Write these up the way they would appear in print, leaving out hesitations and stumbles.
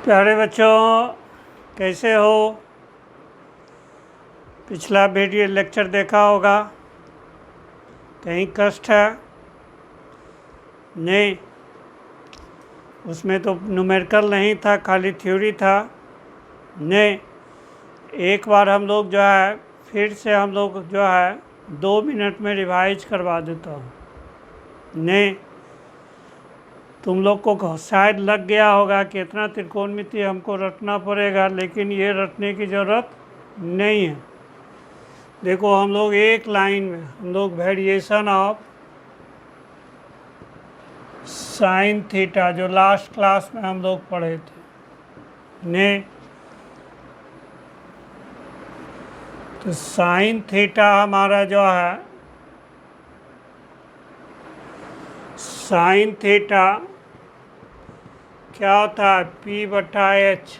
प्यारे बच्चों, कैसे हो? पिछला वीडियो लेक्चर देखा होगा। कहीं कष्ट है? नहीं, उसमें तो न्यूमेरिकल नहीं था, खाली थ्योरी था। नहीं, एक बार हम लोग जो है फिर से हम लोग जो है 2 मिनट में रिवाइज करवा देता हूँ। नहीं, तुम लोग को शायद लग गया होगा कि इतना त्रिकोणमिति हमको रटना पड़ेगा, लेकिन ये रटने की ज़रूरत नहीं है। देखो, हम लोग एक लाइन में हम लोग वेरिएशन ऑफ साइन थीटा जो लास्ट क्लास में हम लोग पढ़े थे ने, तो साइन थीटा हमारा जो है साइन थीटा क्या होता है? P/H।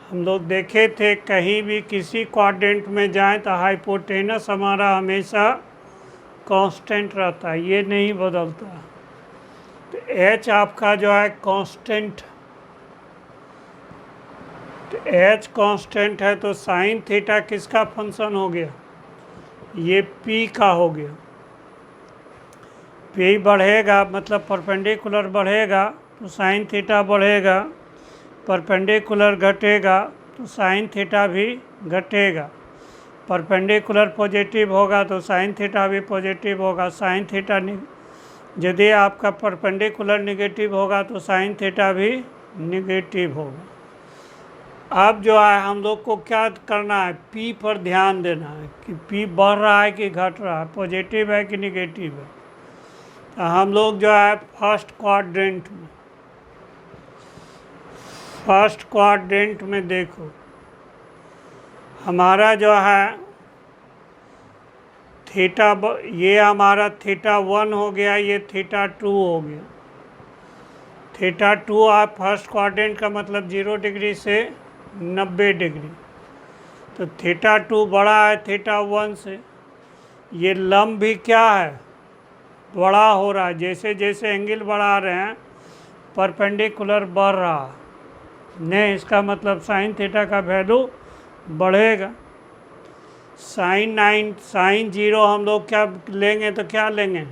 हम लोग देखे थे कहीं भी किसी क्वाड्रेंट में जाएं तो हाइपोटेनस हमारा हमेशा कांस्टेंट रहता है, ये नहीं बदलता। तो H आपका जो है कांस्टेंट, तो H कांस्टेंट है तो साइन थीटा किसका फंक्शन हो गया? ये P का हो गया। P बढ़ेगा मतलब परपेंडिकुलर बढ़ेगा तो साइन थीटा बढ़ेगा, परपेंडिकुलर घटेगा तो साइन थीटा भी घटेगा। परपेंडिकुलर पॉजिटिव होगा तो साइन थीटा भी पॉजिटिव होगा। साइन थीटा यदि आपका परपेंडिकुलर निगेटिव होगा तो साइन थीटा भी निगेटिव होगा। अब जो है हम लोग को क्या करना है? P पर ध्यान देना है कि P बढ़ रहा है कि घट रहा है, पॉजिटिव है कि निगेटिव है। तो हम लोग जो है फर्स्ट क्वाड्रेंट में देखो, हमारा जो है थीटा, ये हमारा थीटा 1 हो गया, ये थीटा 2 हो गया। थीटा 2 आप फर्स्ट क्वाड्रेंट का मतलब 0 डिग्री से 90 डिग्री, तो थीटा 2 बड़ा है थीटा 1 से। ये लंब भी क्या है? बड़ा हो रहा है। जैसे जैसे एंगल बढ़ा रहे हैं परपेंडिकुलर बढ़ रहा है। नहीं, इसका मतलब साइन थीटा का वैल्यू बढ़ेगा। साइन 0 हम लोग क्या लेंगे? तो क्या लेंगे?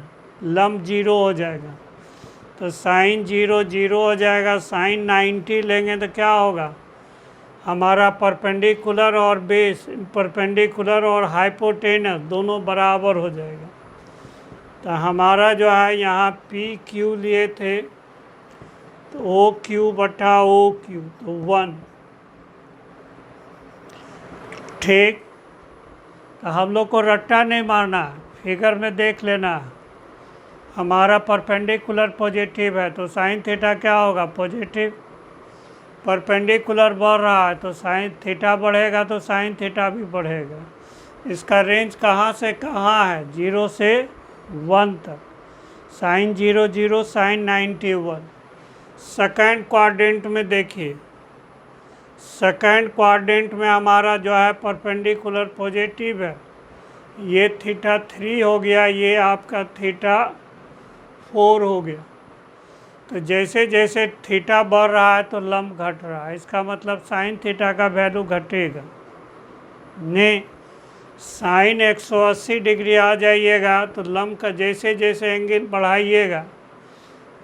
लंब 0 हो जाएगा, तो साइन 0 0 हो जाएगा। साइन 90 लेंगे तो क्या होगा? हमारा परपेंडिकुलर और बेस, परपेंडिकुलर और हाइपोटेनस दोनों बराबर हो जाएगा। तो हमारा जो है यहाँ PQ लिए थे तो OQ/OQ तो 1। ठीक, तो हम लोग को रट्टा नहीं मारना, फिगर में देख लेना। हमारा परपेंडिकुलर पॉजिटिव है तो साइन थीटा क्या होगा? पॉजिटिव। परपेंडिकुलर बढ़ रहा है तो साइन थीटा बढ़ेगा तो साइन थीटा भी बढ़ेगा। इसका रेंज कहाँ से कहाँ है? 0 से 1 तक। Sign 0 0, sign 90 1। सेकेंड क्वाड्रेंट में देखिए, सेकेंड क्वाड्रेंट में हमारा जो है परपेंडिकुलर पॉजिटिव है, ये थीटा 3 हो गया, ये आपका थीटा 4 हो गया। तो जैसे जैसे थीटा बढ़ रहा है तो लंब घट रहा है, इसका मतलब साइन थीटा का वैल्यू घटेगा। नहीं, साइन 180 डिग्री आ जाइएगा तो लंब का जैसे जैसे एंगल बढ़ाइएगा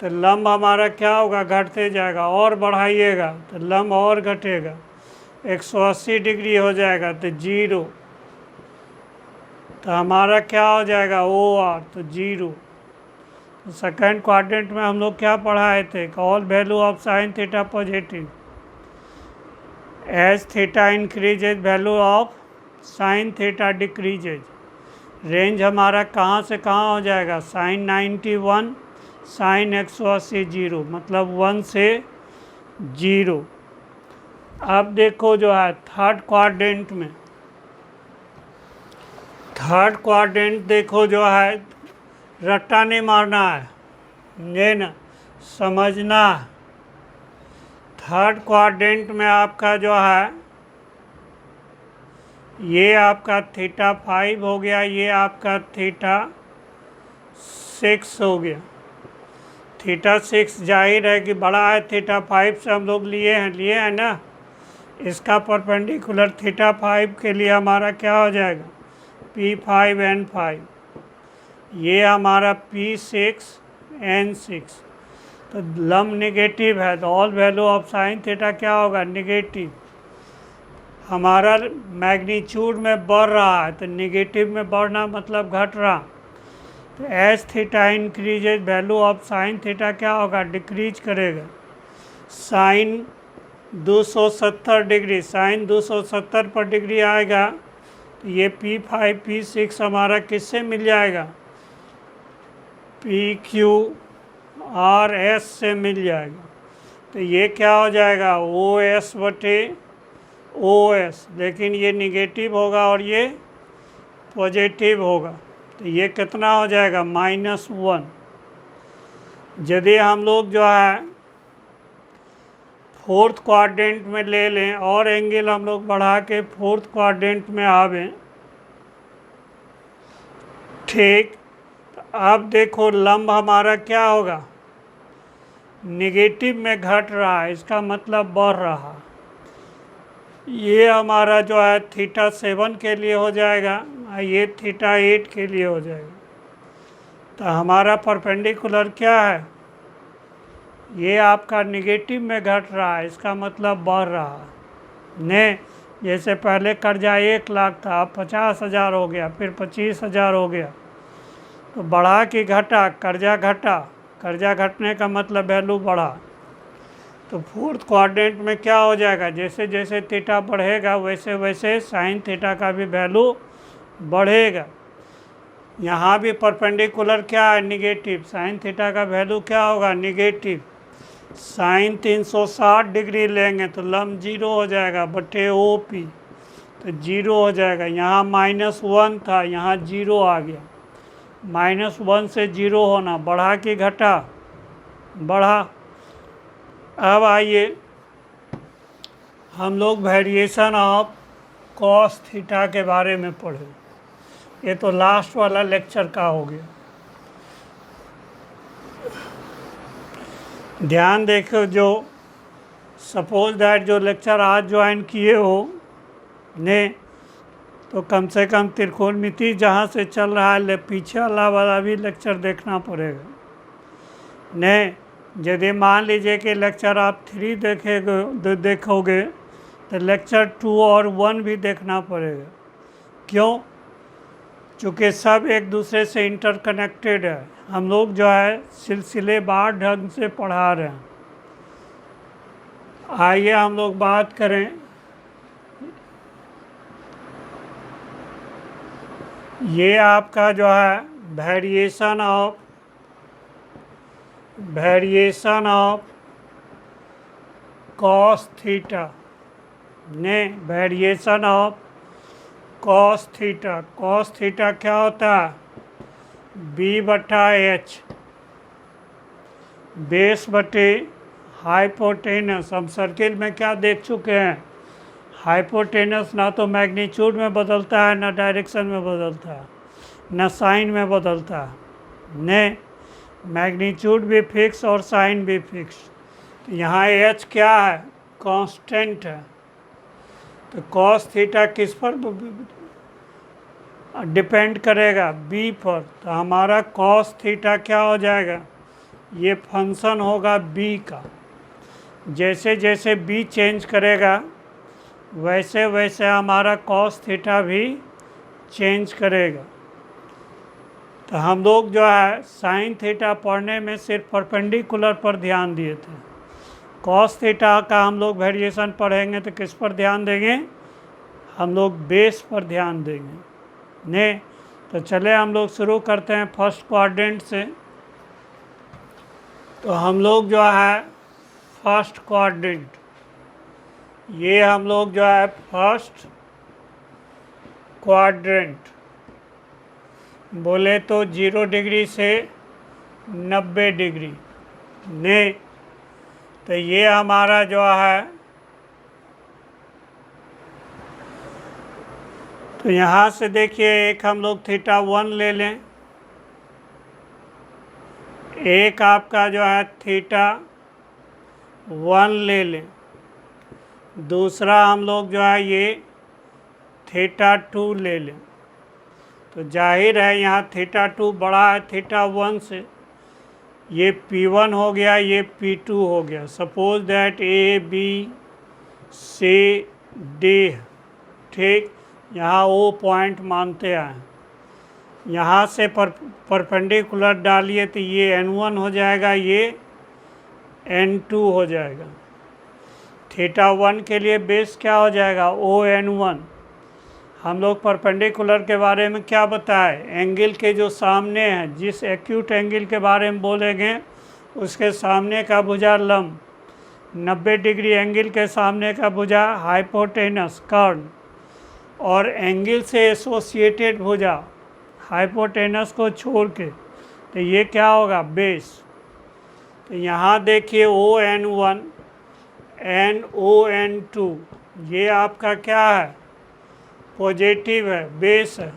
तो लंब हमारा क्या होगा? घटते जाएगा। और बढ़ाइएगा तो लंब और घटेगा। 180 डिग्री हो जाएगा तो 0, तो हमारा क्या हो जाएगा? OR तो 0। तो सेकेंड क्वाड्रेंट में हम लोग क्या पढ़ाए थे? All value of sine theta positive, as theta increases value of sine theta decreases. Range हमारा कहाँ से कहाँ हो जाएगा? साइन 91, साइन 180 0, मतलब 1 से 0। अब देखो जो है थर्ड क्वाड्रेंट देखो जो है, रट्टा नहीं मारना है, ये ना समझना। थर्ड क्वाड्रेंट में आपका जो है ये आपका थीटा 5 हो गया, ये आपका थीटा 6 हो गया। थीटा 6 जाहिर है कि बड़ा है थीटा 5 से, हम लोग लिए हैं ना। इसका परपेंडिकुलर थीटा 5 के लिए हमारा क्या हो जाएगा, P5N5। ये हमारा P6N6। तो लंब नेगेटिव है तो all value of sine theta क्या होगा, नेगेटिव। हमारा मैग्नीट्यूड में बढ़ रहा है तो नेगेटिव में बढ़ना मतलब घट रहा। तो as theta increases value of sine theta क्या होगा, डिक्रीज करेगा। साइन 270 डिग्री, साइन 270 पर डिग्री आएगा तो ये P5 P6 हमारा किससे मिल जाएगा, PQRS से मिल जाएगा। तो ये क्या हो जाएगा, OS बटे OS, लेकिन ये निगेटिव होगा और ये पॉजिटिव होगा। तो ये कितना हो जाएगा, -1। यदि हम लोग जो है फोर्थ क्वाड्रेंट में ले लें और एंगल हम लोग बढ़ा के फोर्थ क्वाड्रेंट में आवें, ठीक। तो अब देखो लंब हमारा क्या होगा, नेगेटिव में घट रहा है, इसका मतलब बढ़ रहा। ये हमारा जो है थीटा 7 के लिए हो जाएगा और ये थीटा 8 के लिए हो जाएगा। तो हमारा परपेंडिकुलर क्या है, ये आपका निगेटिव में घट रहा है, इसका मतलब बढ़ रहा ने। जैसे पहले कर्जा 1 लाख था, अब 50,000 हो गया, फिर 25,000 हो गया। तो बढ़ा कि घटा, कर्जा घटा, कर्जा घटने का मतलब वैल्यू बढ़ा। तो फोर्थ क्वाड्रेंट में क्या हो जाएगा, जैसे जैसे थीटा बढ़ेगा वैसे वैसे साइन थीटा का भी वैल्यू बढ़ेगा। यहाँ भी परपेंडिकुलर क्या है, निगेटिव, साइन थीटा का वैल्यू क्या होगा, निगेटिव। साइन 360 डिग्री लेंगे तो लंब 0 हो जाएगा बटे OP, तो 0 हो जाएगा। यहाँ -1 था, यहाँ 0 आ गया। -1 से 0 होना, बढ़ा कि घटा, बढ़ा। अब आइए हम लोग वेरिएशन ऑफ कॉस थीटा के बारे में पढ़ें। ये तो लास्ट वाला लेक्चर का हो गया। ध्यान देखो, जो सपोज दैट जो लेक्चर आज ज्वाइन किए हो ने, तो कम से कम त्रिकोणमिति जहाँ से चल रहा है पीछे वाला भी लेक्चर देखना पड़ेगा ने। यदि मान लीजिए कि लेक्चर आप 3 देखोगे तो लेक्चर 2 और 1 भी देखना पड़ेगा। क्यों? चूँकि सब एक दूसरे से इंटरकनेक्टेड है। हम लोग जो है सिलसिलेवार ढंग से पढ़ा रहे हैं। आइए हम लोग बात करें, ये आपका जो है वेरिएशन ऑफ कॉस थीटा ने, variation of cos theta. Cos theta क्या होता है, B/H, बेस बटे हाइपोटेनस। हम सर्किल में क्या देख चुके हैं, हाइपोटेनस ना तो मैग्नीट्यूड में बदलता है, ना डायरेक्शन में बदलता है, ना साइन में बदलता है ने। मैग्नीट्यूड भी फिक्स और साइन भी फिक्स। तो यहाँ H क्या है, कांस्टेंट है। तो कॉस थीटा किस पर डिपेंड करेगा, B पर। तो हमारा कॉस थीटा क्या हो जाएगा, ये फंक्शन होगा B का। जैसे जैसे B चेंज करेगा वैसे वैसे हमारा कॉस थीटा भी चेंज करेगा। तो हम लोग जो है साइन थीटा पढ़ने में सिर्फ परपेंडिकुलर पर ध्यान दिए थे। कॉस थीटा का हम लोग वेरिएशन पढ़ेंगे तो किस पर ध्यान देंगे, हम लोग बेस पर ध्यान देंगे ने। तो चले हम लोग शुरू करते हैं फर्स्ट क्वाड्रेंट से। तो हम लोग जो है फर्स्ट क्वाड्रेंट, ये हम लोग जो है फर्स्ट क्वाड्रेंट बोले तो 0 डिग्री से 90 डिग्री ने। तो ये हमारा जो है, तो यहाँ से देखिए एक हम लोग थीटा 1 ले लें, एक आपका जो है θ1 ले लें, दूसरा हम लोग जो है ये θ2 ले लें। तो जाहिर है यहाँ θ2 बड़ा है θ1 से, ये P1 हो गया, ये P2 हो गया। Suppose that A B C D, ठीक, यहाँ O पॉइंट मानते हैं। यहाँ से परपेंडिकुलर डालिए तो ये N1 हो जाएगा, ये N2 हो जाएगा। θ1 के लिए बेस क्या हो जाएगा, ON1। हम लोग परपेंडिकुलर के बारे में क्या बताए, एंगल के जो सामने हैं, जिस एक्यूट एंगल के बारे में बोलेंगे उसके सामने का भुजा लंब, 90 डिग्री एंगल के सामने का भुजा हाइपोटेनस कर्ण, और एंगल से एसोसिएटेड भुजा हाइपोटेनस को छोड़ के, तो ये क्या होगा, बेस। तो यहाँ देखिए ON1 NON2, ये आपका क्या है, पॉजिटिव है, बेस है।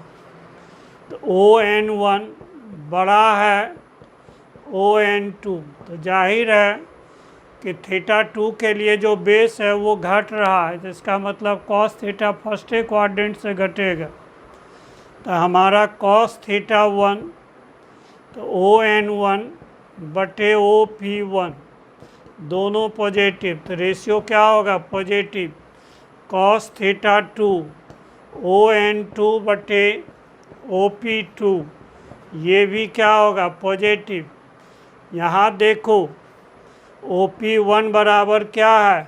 तो ON1 बड़ा है ON2, तो जाहिर है कि θ2 के लिए जो बेस है वो घट रहा है, तो इसका मतलब cos थीटा फर्स्ट क्वाड्रेंट से घटेगा। तो हमारा cos θ1 तो ON1 बटे OP1 दोनों पॉजिटिव, तो रेशियो क्या होगा, पॉजिटिव। cos θ2 ON2 बटे OP2, ये भी क्या होगा, पॉजिटिव। यहाँ देखो OP1 बराबर क्या है,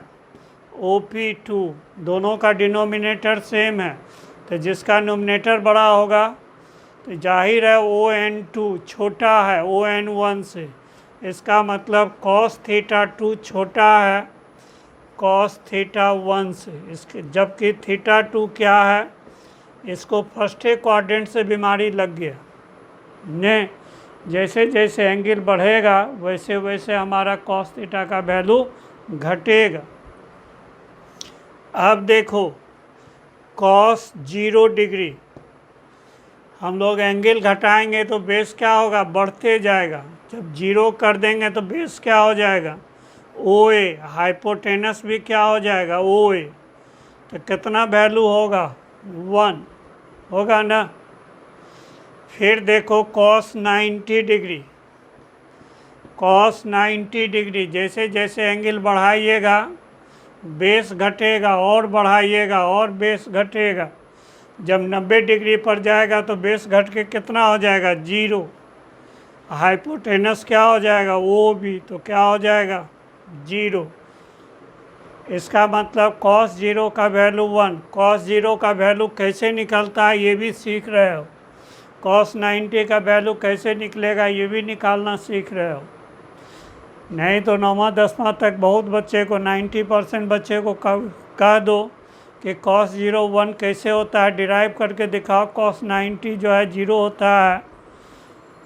OP2, दोनों का डिनोमिनेटर सेम है, तो जिसका नोमिनेटर बड़ा होगा तो जाहिर है ON2 छोटा है ON1 से। इसका मतलब cos θ2 छोटा है cos θ1 से, इसके, जबकि θ2 क्या है, इसको फर्स्ट क्वाड्रेंट से बीमारी लग गया ने। जैसे जैसे एंगल बढ़ेगा वैसे वैसे हमारा cos थीटा का वैल्यू घटेगा। अब देखो cos 0 डिग्री, हम लोग एंगल घटाएंगे तो बेस क्या होगा, बढ़ते जाएगा। जब 0 कर देंगे तो बेस क्या हो जाएगा, OA, हाइपोटेनस भी क्या हो जाएगा, OA। तो कितना वैल्यू होगा, 1 होगा ना। फिर देखो cos 90 डिग्री, cos 90 डिग्री, जैसे जैसे एंगल बढ़ाइएगा बेस घटेगा, और बढ़ाइएगा और बेस घटेगा। जब 90 डिग्री पर जाएगा तो बेस घट के कितना हो जाएगा, 0। हाइपोटेनस क्या हो जाएगा, OB, तो क्या हो जाएगा, 0। इसका मतलब cos 0 का वैल्यू 1। cos 0 का वैल्यू कैसे निकलता है ये भी सीख रहे हो। cos 90 का वैल्यू कैसे निकलेगा ये भी निकालना सीख रहे हो। नहीं तो 9वां 10वां तक बहुत बच्चे को, 90% बच्चे को कह दो कि cos 0 1 कैसे होता है, डिराइव करके दिखाओ cos 90 जो है 0 होता है,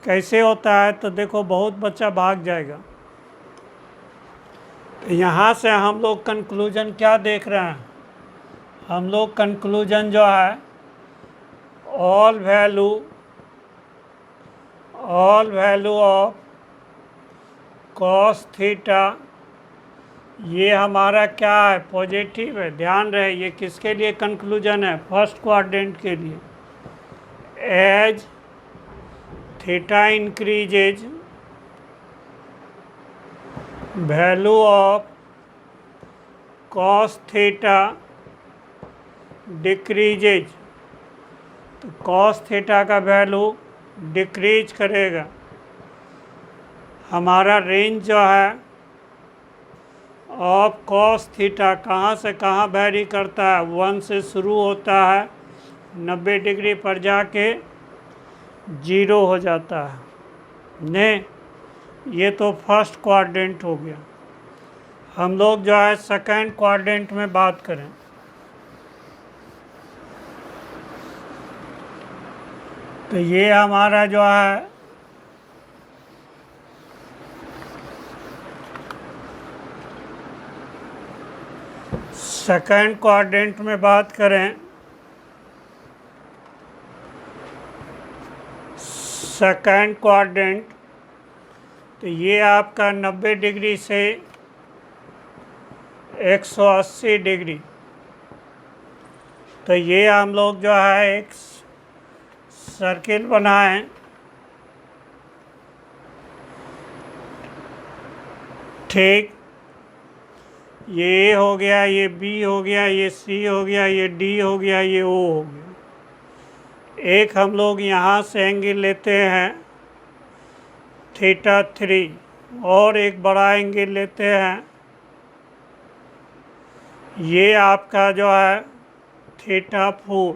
कैसे होता है, तो देखो बहुत बच्चा भाग जाएगा। तो यहाँ से हम लोग कंक्लूजन क्या देख रहे हैं, हम लोग कंक्लूजन जो है all value of cos theta, ये हमारा क्या है, पॉजिटिव है। ध्यान रहे ये किसके लिए कंक्लूजन है, फर्स्ट क्वाड्रेंट के लिए। As theta increases value of cos theta decreases, तो cos थीटा का वैल्यू डिक्रीज करेगा। हमारा रेंज जो है ऑफ cos थीटा कहाँ से कहाँ वैरी करता है, 1 से शुरू होता है, 90 डिग्री पर जाके 0 हो जाता है ने। ये तो फर्स्ट क्वाड्रेंट हो गया। हम लोग जो है सेकंड क्वाड्रेंट में बात करें, तो ये हमारा जो है सेकंड क्वाड्रेंट में बात करें, सेकंड क्वाड्रेंट तो ये आपका 90 डिग्री से 180 डिग्री। तो ये हम लोग जो है एक सर्किल बनाएं। ठीक, ये ए हो गया, ये बी हो गया, ये सी हो गया, ये डी हो गया, ये ओ हो गया। एक हम लोग यहाँ से एंगल लेते हैं θ3 और एक बड़ा एंगल लेते हैं, ये आपका जो है θ4।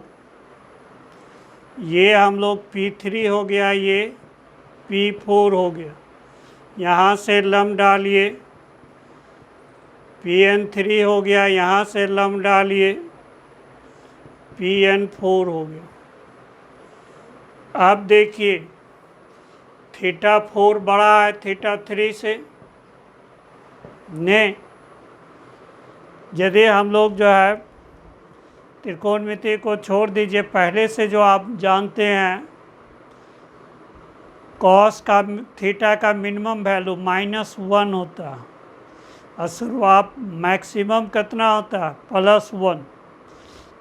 ये हम लोग P3 हो गया, ये P4 हो गया। यहाँ से लम्ब डालिए, PN3 हो गया, यहाँ से लम्ब डालिए, PN4 हो गया। अब देखिए θ4 बड़ा है θ3 से। ने यदि हम लोग जो है त्रिकोणमिति को छोड़ दीजिए, पहले से जो आप जानते हैं कॉस का थीटा का मिनिमम वैल्यू -1 होता है और शुरुआत मैक्सिमम कितना होता है +1।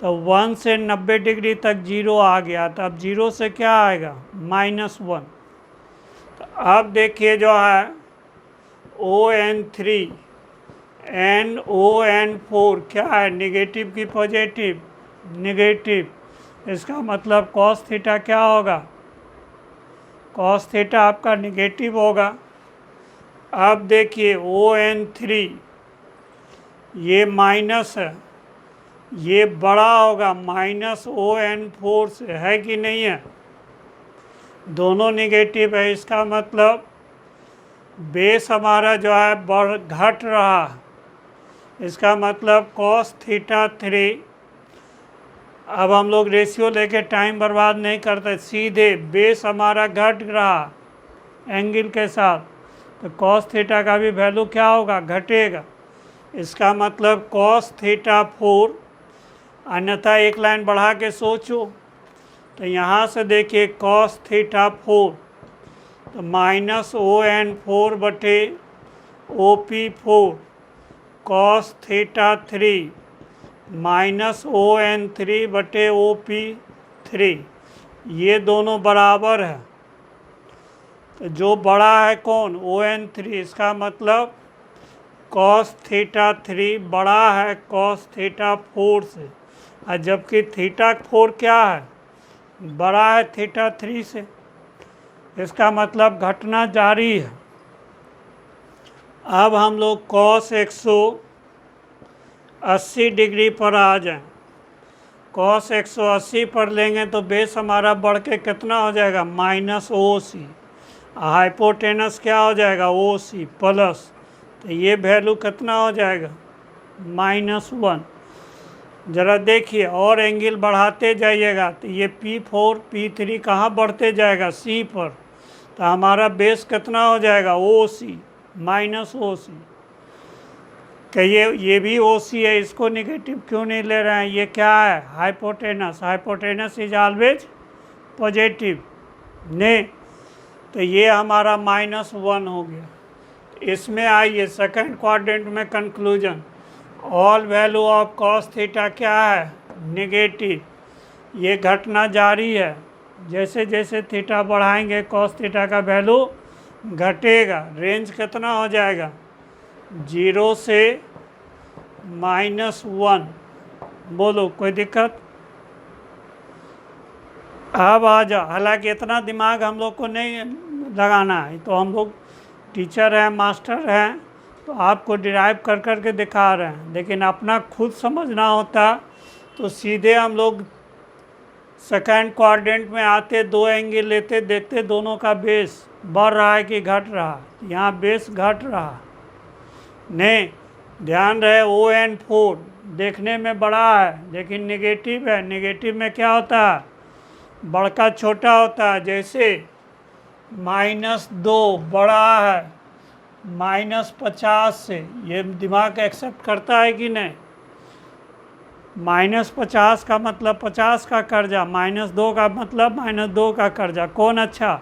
तो 1 से 90 डिग्री तक 0 आ गया, तो अब 0 से क्या आएगा -1। तो अब देखिए जो है ON3 NON4 क्या है, निगेटिव की पॉजिटिव, निगेटिव। इसका मतलब कॉस थीटा क्या होगा, कॉस थीटा आपका निगेटिव होगा। अब देखिए ON3 ये माइनस है, ये बड़ा होगा -ON4 से, है कि नहीं है, दोनों निगेटिव है। इसका मतलब बेस हमारा जो है घट रहा है। इसका मतलब cos θ3, अब हम लोग रेशियो लेके टाइम बर्बाद नहीं करते, सीधे बेस हमारा घट रहा एंगल के साथ, तो cos थीटा का भी वैल्यू क्या होगा, घटेगा। इसका मतलब cos θ4, अन्यथा एक लाइन बढ़ा के सोचो, तो यहाँ से देखिए cos θ4 तो -ON4 बटे OP4 cos θ3 -ON3 बटे OP3, ये दोनों बराबर है। तो जो बड़ा है कौन, ON3। इसका मतलब cos θ3 बड़ा है cos θ4 से, और जबकि θ4 क्या है, बड़ा है θ3 से। इसका मतलब घटना जारी है। अब हम लोग cos 180 डिग्री पर आ जाएं। cos 180 पर लेंगे तो बेस हमारा बढ़ के कितना हो जाएगा, -OC। हाइपोटेनस क्या हो जाएगा, OC प्लस, तो ये वैल्यू कितना हो जाएगा, -1। ज़रा देखिए और एंगल बढ़ाते जाइएगा, तो ये P4 P3 कहाँ बढ़ते जाएगा, C पर, तो हमारा बेस कितना हो जाएगा, OC -OC। कहिए ये भी OC है, इसको निगेटिव क्यों नहीं ले रहे हैं, ये क्या है, hypotenuse. Hypotenuse is always positive ने, तो ये हमारा -1 हो गया। इसमें आइए सेकंड क्वाड्रेंट में conclusion, all value of cos theta क्या है, नेगेटिव। ये घटना जारी है, जैसे जैसे थीटा बढ़ाएंगे cos थीटा का वैल्यू घटेगा। रेंज कितना हो जाएगा, 0 से -1। बोलो कोई दिक्कत। अब आ जाओ, हालांकि इतना दिमाग हम लोग को नहीं लगाना है, तो हम लोग टीचर हैं, मास्टर हैं, तो आपको डिराइव कर कर के दिखा रहे हैं, लेकिन अपना खुद समझना होता तो सीधे हम लोग सेकंड क्वाड्रेंट में आते, दो एंगल लेते, देखते दोनों का बेस बढ़ रहा है कि घट रहा है। यहाँ बेस घट रहा नहीं, ध्यान रहे ON4 देखने में बड़ा है लेकिन नेगेटिव है। नेगेटिव में क्या होता है, बड़का छोटा होता है। जैसे -2 बड़ा है -50 से, ये दिमाग एक्सेप्ट करता है कि नहीं। -50 का मतलब 50 का कर्जा, -2 का मतलब -2 का कर्जा, कौन अच्छा,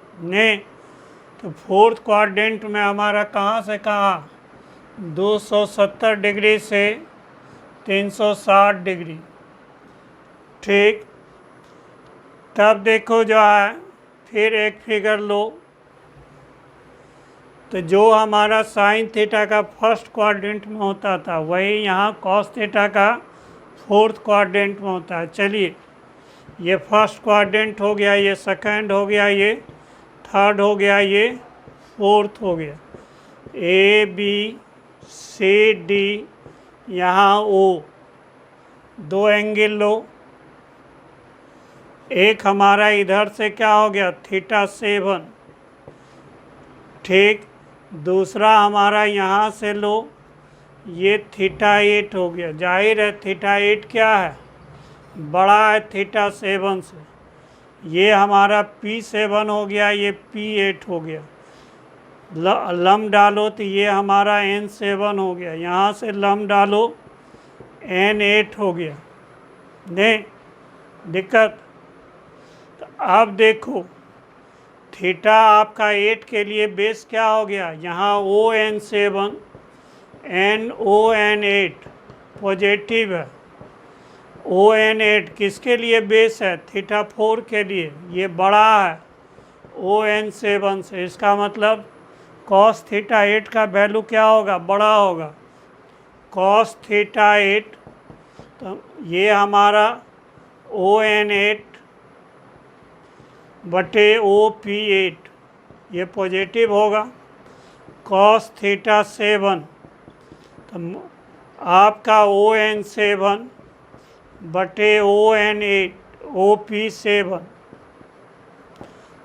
नहीं, तो फोर्थ क्वाड्रेंट में हमारा कहाँ से कहाँ 270 डिग्री से 360 डिग्री। ठीक, तब देखो जो है फिर एक फिगर लो, तो जो हमारा साइन थीटा का फर्स्ट क्वाड्रेंट में होता था वही यहाँ कॉस थीटा का फोर्थ क्वाड्रेंट में होता है। चलिए, ये फर्स्ट क्वाड्रेंट हो गया, ये सेकंड हो गया, ये थर्ड हो गया, ये फोर्थ हो गया। ए बी सी डी, यहाँ ओ, दो एंगल लो। एक हमारा इधर से क्या हो गया θ7, ठीक, दूसरा हमारा यहाँ से लो, ये θ8 हो गया। जाहिर है θ8 क्या है, बड़ा है θ7 से। ये हमारा P7 हो गया, ये P8 हो गया। लम डालो तो ये हमारा N7 हो गया, यहाँ से लम डालो N8 हो गया। नहीं दिक्कत? तो अब देखो थीटा आपका 8 के लिए बेस क्या हो गया, यहाँ ON7 NON8 पॉजिटिव है। ON8 किसके लिए बेस है, θ4 के लिए, ये बड़ा है ON7 से। इसका मतलब cos θ8 का वैल्यू क्या होगा, बड़ा होगा। cos θ8, तो ये हमारा ON8 बटे OP8, ये पॉजिटिव होगा। cos θ7, तो आपका ON7 बटे ON8 OP7,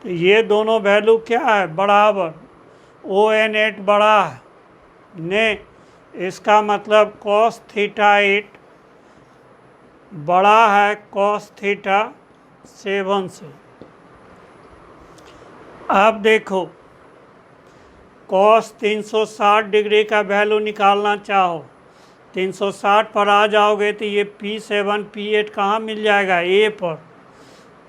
तो ये दोनों वैल्यू क्या है, बराबर। ON8 बड़ा है, ने इसका मतलब cos θ8 बड़ा है cos θ7 से। अब देखो cos 360 डिग्री का वैल्यू निकालना चाहो, 360 पर आ जाओगे तो ये P7 P8 कहाँ मिल जाएगा, ए पर।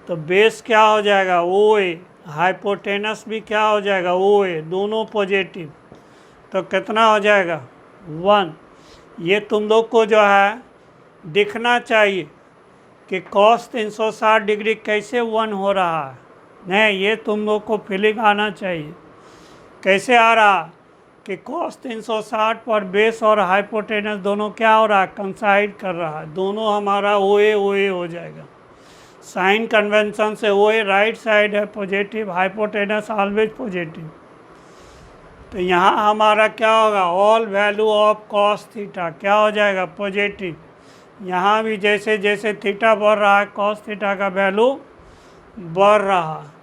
तो बेस क्या हो जाएगा, OA। हाइपोटेनस भी क्या हो जाएगा, OA, दोनों पॉजिटिव। तो कितना हो जाएगा, 1। ये तुम लोग को जो है दिखना चाहिए कि cos 360 डिग्री कैसे 1 हो रहा है। नहीं, ये तुम लोग को फीलिंग आना चाहिए। कैसे आ रहा कि cos 360 पर बेस और हाइपोटेनस दोनों क्या हो रहा है, कंसाइड कर रहा है। दोनों हमारा OA OA हो जाएगा। साइन कन्वेंशन से OA राइट साइड है पॉजिटिव, हाइपोटेनस ऑलवेज पॉजिटिव। तो यहाँ हमारा क्या होगा, all value of cos theta क्या हो जाएगा, पॉजिटिव। यहाँ भी जैसे जैसे थीटा बढ़ रहा है cos थीटा का वैल्यू बढ़ रहा है।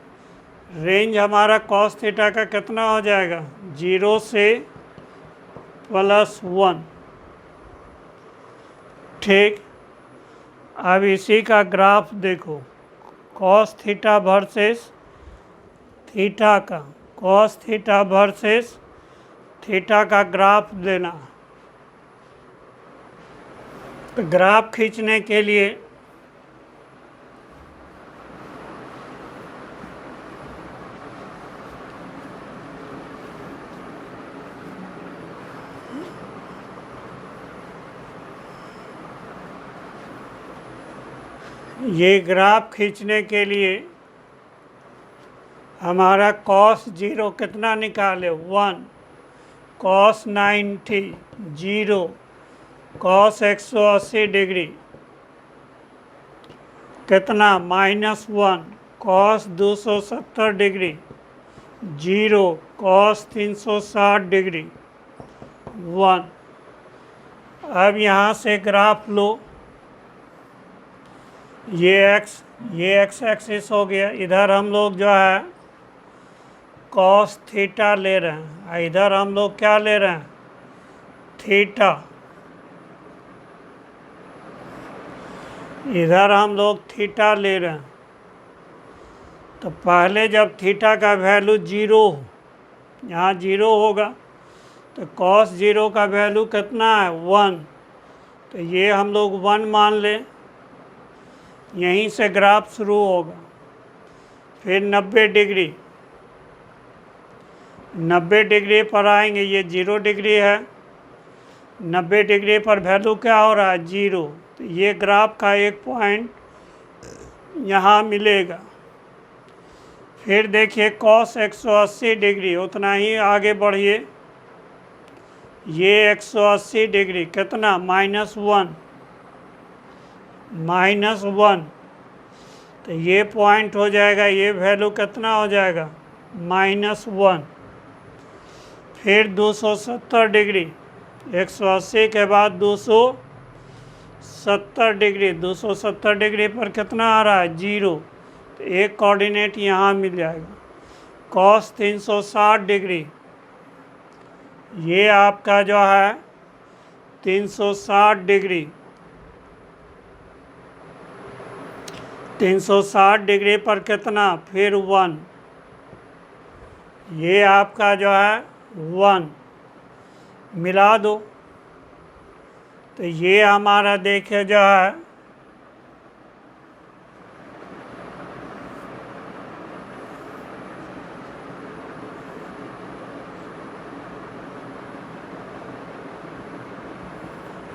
रेंज हमारा cos थीटा का कितना हो जाएगा, 0 से +1। ठीक, अब इसी का ग्राफ देखो, cos थीटा वर्सेस थीटा का, cos थीटा वर्सेस थीटा का ग्राफ देना। तो ग्राफ खींचने के लिए ये ग्राफ खींचने के लिए हमारा cos 0 कितना निकाले, 1, cos 90 0, cos 180 डिग्री कितना, -1, cos 270 डिग्री 0, cos 360 डिग्री 1। अब यहाँ से ग्राफ लो, ये एक्स एक्सिस हो गया। इधर हम लोग जो है cos थीटा ले रहे हैं, और इधर हम लोग क्या ले रहे हैं, थीटा। इधर हम लोग थीटा ले रहे हैं। तो पहले जब थीटा का वैल्यू 0 हो, यहाँ 0 होगा, तो cos 0 का वैल्यू कितना है, 1। तो ये हम लोग 1 मान लें। यहीं से ग्राफ शुरू होगा। फिर 90 डिग्री, 90 डिग्री पर आएंगे, ये 0 डिग्री है, 90 डिग्री पर वैल्यू क्या हो रहा है 0। तो ये ग्राफ का एक पॉइंट यहाँ मिलेगा। फिर देखिए कॉस 180 डिग्री, उतना ही आगे बढ़िए, ये 180 डिग्री कितना -1, -1, तो ये पॉइंट हो जाएगा, ये वैल्यू कितना हो जाएगा -1। फिर 270 डिग्री, 180 के बाद 270 डिग्री, 270 डिग्री पर कितना आ रहा है 0, तो एक कोऑर्डिनेट यहाँ मिल जाएगा। कॉस 360 डिग्री, ये आपका जो है 360 डिग्री, 360 डिग्री पर कितना, फिर 1, ये आपका जो है 1 मिला दो, तो ये हमारा देखिए जो है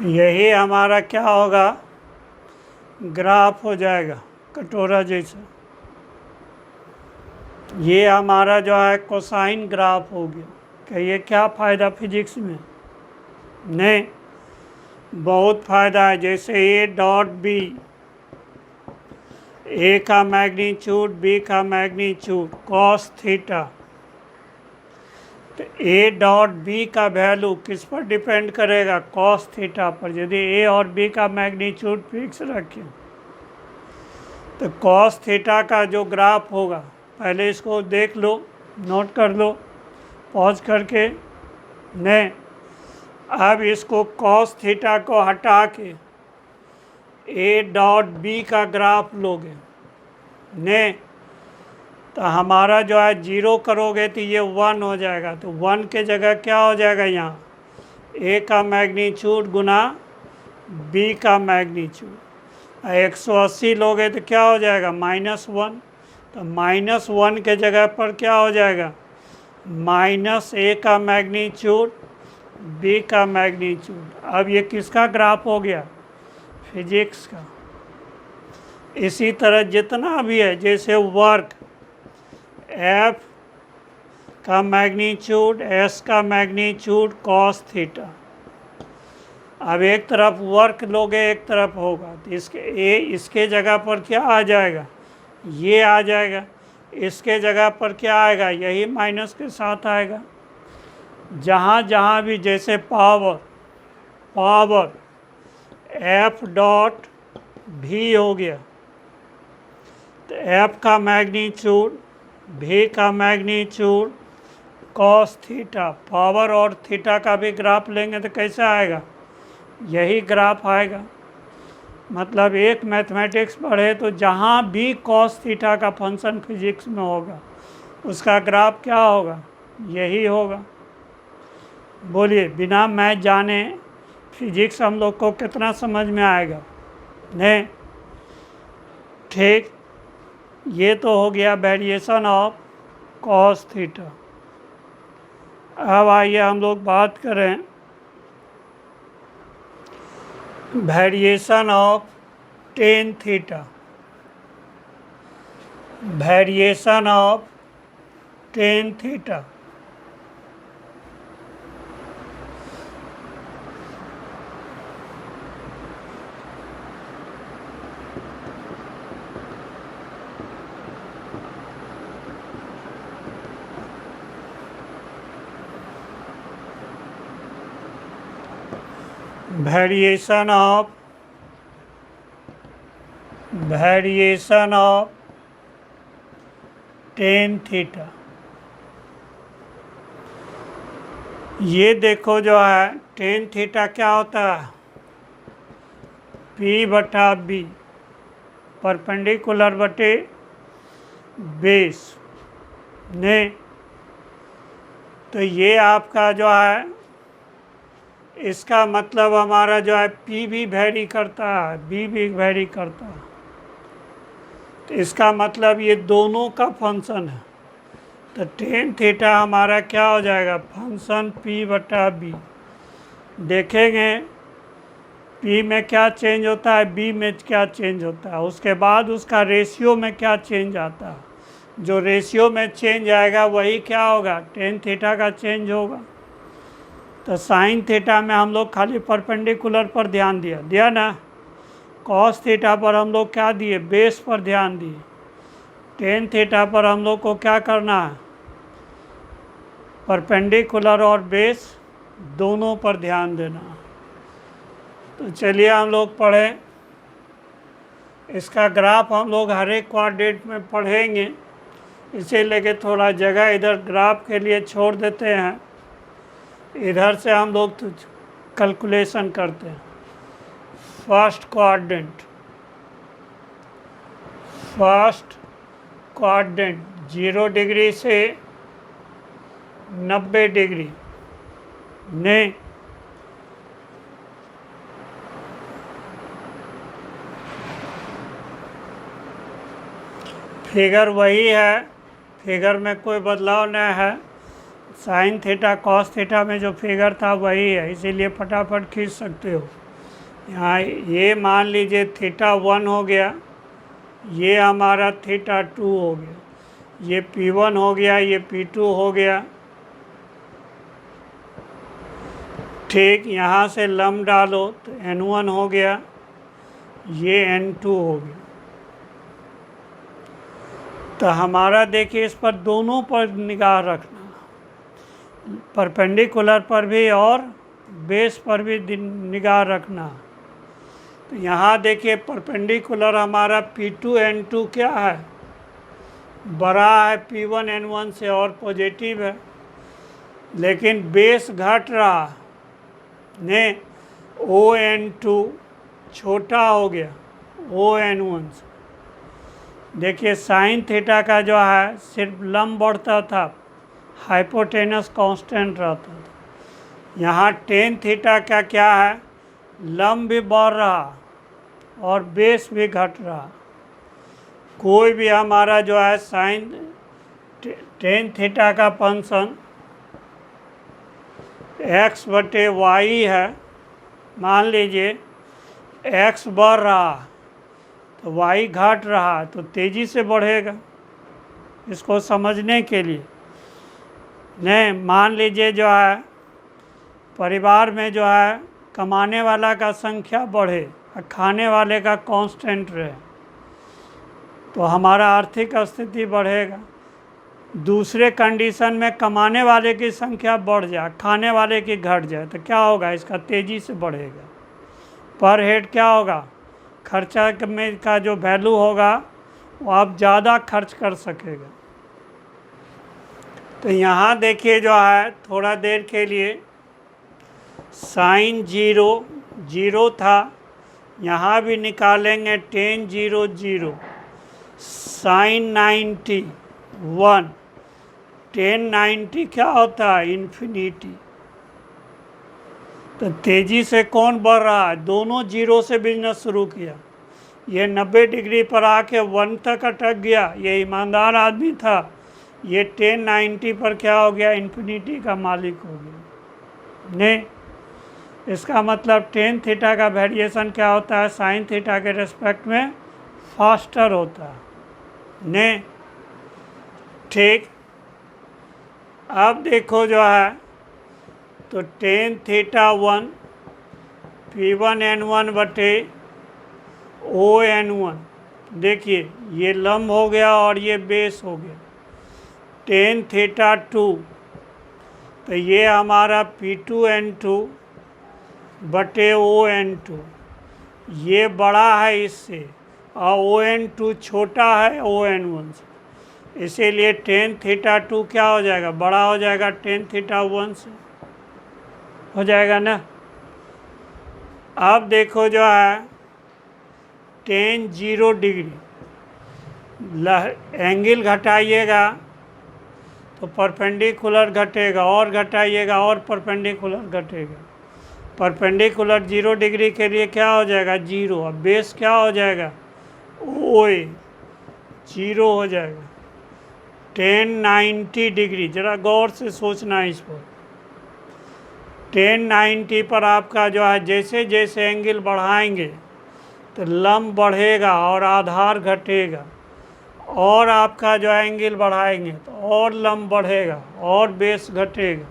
यही हमारा क्या होगा, ग्राफ हो जाएगा कटोरा जैसा। ये हमारा जो है कोसाइन ग्राफ हो गया। कहिए क्या फ़ायदा फिजिक्स में? नहीं, बहुत फ़ायदा है। जैसे ए डॉट बी, ए का मैग्नीट्यूड बी का मैग्नीट्यूड कॉस थीटा, तो ए डॉट बी का वैल्यू किस पर डिपेंड करेगा, कॉस थीटा पर। यदि ए और बी का मैग्नीट्यूड फिक्स रखें तो कॉस थीटा का जो ग्राफ होगा, पहले इसको देख लो, नोट कर लो पॉज करके। नहीं, अब इसको कॉस थीटा को हटा के ए डॉट बी का ग्राफ लोगे, नहीं तो हमारा जो है 0 करोगे तो ये 1 हो जाएगा। तो 1 के जगह क्या हो जाएगा, यहाँ ए का मैग्नीट्यूड गुना बी का मैग्नीट्यूड। 180 लोगे तो क्या हो जाएगा -1, तो -1 के जगह पर क्या हो जाएगा, माइनस ए का मैग्नीट्यूड बी का मैग्नीट्यूड। अब ये किसका ग्राफ हो गया, फिजिक्स का। इसी तरह जितना भी है, जैसे वर्क एफ का मैग्नीट्यूड एस का मैग्नीट्यूड कॉस थीटा। अब एक तरफ वर्क लोगे एक तरफ होगा, तो इसके जगह पर क्या आ जाएगा, ये आ जाएगा। इसके जगह पर क्या आएगा, यही माइनस के साथ आएगा। जहाँ जहाँ भी, जैसे पावर एफ डॉट भी हो गया, तो एफ का मैग्नीट्यूड भी का मैग्नीट्यूड कॉस थीटा। पावर और थीटा का भी ग्राफ लेंगे तो कैसे आएगा, यही ग्राफ आएगा। मतलब एक मैथमेटिक्स पढ़े तो जहाँ भी कॉस थीटा का फंक्शन फिजिक्स में होगा उसका ग्राफ क्या होगा, यही होगा। बोलिए, बिना मैथ जाने फिजिक्स हम लोग को कितना समझ में आएगा? नहीं, ठीक। ये तो हो गया वेरिएशन ऑफ कॉस थीटा। अब आइए हम लोग बात करें variation of tan theta. Variation of tan theta, variation of tan theta. ये देखो जो है टेन थीटा क्या होता है, P बटा B परपेंडिकुलर बटे बेस। ने तो ये आपका जो है, इसका मतलब हमारा जो है P भी वेरी करता है, B भी वेरी करता है। तो इसका मतलब ये दोनों का फंक्शन है। तो टेन थीटा हमारा क्या हो जाएगा, फंक्शन पी बटा बी। देखेंगे पी में क्या चेंज होता है, बी में क्या चेंज होता है, उसके बाद उसका रेशियो में क्या चेंज आता है। जो रेशियो में चेंज आएगा वही क्या होगा, टेन थीटा का चेंज होगा। तो साइन थीटा में हम लोग खाली परपेंडिकुलर पर ध्यान दिया ना। कॉस थीटा पर हम लोग क्या दिए, बेस पर ध्यान दिए। टेन थीटा पर हम लोग को क्या करना है, परपेंडिकुलर और बेस दोनों पर ध्यान देना। तो चलिए हम लोग पढ़ें। इसका ग्राफ हम लोग हर एक क्वाड्रेंट में पढ़ेंगे, इसे लेके थोड़ा जगह इधर ग्राफ के लिए छोड़ देते हैं, इधर से हम लोग तो कैलकुलेशन करते हैं। फर्स्ट क्वाड्रेंट 0 डिग्री से 90 डिग्री ने फिगर वही है, फिगर में कोई बदलाव नहीं है। साइन थीटा कॉस थीटा में जो फिगर था वही है, इसीलिए फटाफट खींच सकते हो। यहाँ ये मान लीजिए थीटा 1 हो गया, ये हमारा थीटा 2 हो गया, ये P1 हो गया, ये P2 हो गया। ठीक, यहाँ से लंब डालो तो N1 हो गया, ये N2 हो गया। तो हमारा देखिए इस पर दोनों पर निगाह रखना, परपेंडिकुलर पर भी और बेस पर भी निगाह रखना। तो यहाँ देखिए परपेंडिकुलर हमारा P2 N2 क्या है, बड़ा है P1 N1 से और पॉजिटिव है, लेकिन बेस घट रहा ने ON2 छोटा हो गया ON1 से। देखिए साइन थीटा का जो है सिर्फ लंब बढ़ता था, हाइपोटेनस कांस्टेंट रहता था। यहाँ टेन थीटा का क्या है, लंब भी बढ़ रहा और बेस भी घट रहा। कोई भी हमारा जो है साइन टेन थीटा का फंक्शन x बटे वाई है, मान लीजिए x बढ़ रहा तो y घट रहा तो तेज़ी से बढ़ेगा। इसको समझने के लिए नहीं, मान लीजिए जो है परिवार में जो है कमाने वाला का संख्या बढ़े और खाने वाले का कांस्टेंट रहे तो हमारा आर्थिक स्थिति बढ़ेगा। दूसरे कंडीशन में कमाने वाले की संख्या बढ़ जाए, खाने वाले की घट जाए, तो क्या होगा, इसका तेज़ी से बढ़ेगा। पर हेड क्या होगा, खर्चा में का जो वैल्यू होगा वो आप ज़्यादा खर्च कर सकेगा। तो यहाँ देखिए जो है थोड़ा देर के लिए साइन 0 था, यहाँ भी निकालेंगे टेन 0 साइन 90 1, टेन 90 क्या होता है, इन्फिनिटी। तो तेज़ी से कौन बढ़ रहा है, दोनों 0 से बिजनेस शुरू किया, ये 90 डिग्री पर आके 1 तक अटक गया, ये ईमानदार आदमी था। ये 1090 पर क्या हो गया, इन्फिनिटी का मालिक हो गया। नहीं, इसका मतलब टेन थीटा का वेरिएशन क्या होता है, साइन थीटा के रेस्पेक्ट में फास्टर होता है। नहीं, ठीक। अब देखो जो है तो टेन थीटा 1 P1 N1 बटे ON1, देखिए ये लंब हो गया और ये बेस हो गया। टेन थीटा 2 तो ये हमारा P2 N2 बटे ON2, ये बड़ा है इससे और ON2 छोटा है ON1 से, इसीलिए टेन थीटा 2 क्या हो जाएगा, बड़ा हो जाएगा टेन थीटा 1 से, हो जाएगा ना। अब देखो जो है टेन 0 डिग्री एंगल घटाइएगा तो परपेंडिकुलर घटेगा और घटाइएगा और परपेंडिकुलर घटेगा। परपेंडिकुलर 0 डिग्री के लिए क्या हो जाएगा, 0। अब बेस क्या हो जाएगा, OA 0 हो जाएगा। 1090 डिग्री, ज़रा गौर से सोचना इस पर। 1090 पर आपका जो है जैसे जैसे एंगल बढ़ाएंगे तो लंब बढ़ेगा और आधार घटेगा, और आपका जो एंगल बढ़ाएंगे तो और लंब बढ़ेगा और बेस घटेगा।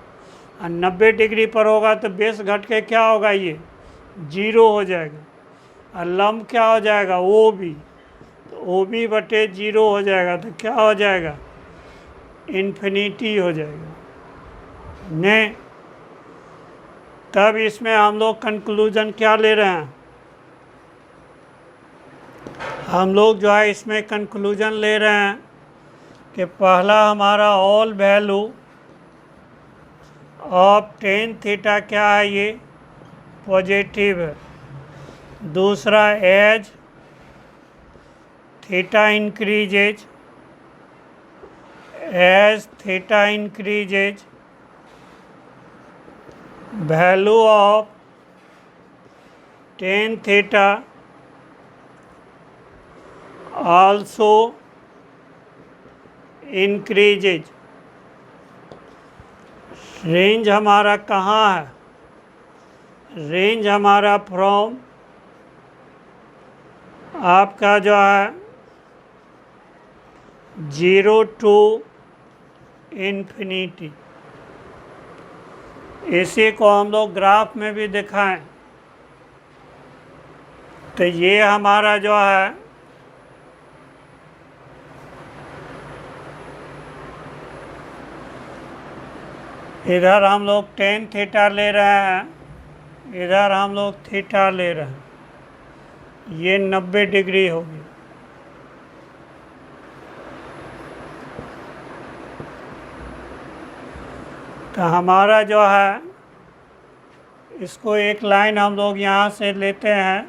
और 90 डिग्री पर होगा तो बेस घट के क्या होगा, ये 0 हो जाएगा। और लंब क्या हो जाएगा, ओ बी, तो ओ बी बटे 0 हो जाएगा, तो क्या हो जाएगा, इन्फिनिटी हो जाएगा ने। तब इसमें हम लोग कंक्लूजन क्या ले रहे हैं, हम लोग जो है इसमें कंक्लूजन ले रहे हैं कि पहला हमारा all value of tan theta क्या है, ये पॉजिटिव है। दूसरा, as theta increases, as theta increases value of tan theta also increases। Range हमारा कहाँ है, रेंज हमारा फ्रॉम आपका जो है 0 टू इन्फिनिटी। इसी को हम लोग ग्राफ में भी दिखाएं तो ये हमारा जो है इधर हम लोग टेन थीटा ले रहे हैं, इधर हम लोग थीटा ले रहे हैं, ये 90 डिग्री होगी। तो हमारा जो है इसको एक लाइन हम लोग यहाँ से लेते हैं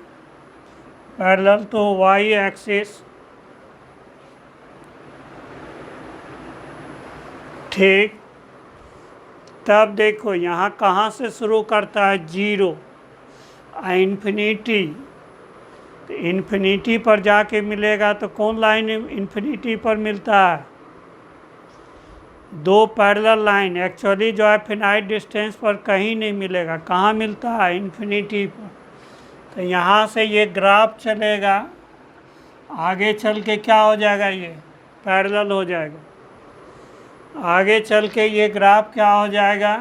पैरेलल टू वाई एक्सिस, ठीक। तब देखो यहाँ कहाँ से शुरू करता है, 0 इन्फिनिटी, तो इन्फिनिटी पर जाके मिलेगा तो कौन लाइन इन्फिनिटी पर मिलता है, 2 पैरेलल लाइन। एक्चुअली जो है फिनाइट डिस्टेंस पर कहीं नहीं मिलेगा, कहाँ मिलता है, इन्फिनिटी पर। तो यहाँ से ये ग्राफ चलेगा, आगे चल के क्या हो जाएगा, ये पैरेलल हो जाएगा। आगे चल के ये ग्राफ क्या हो जाएगा,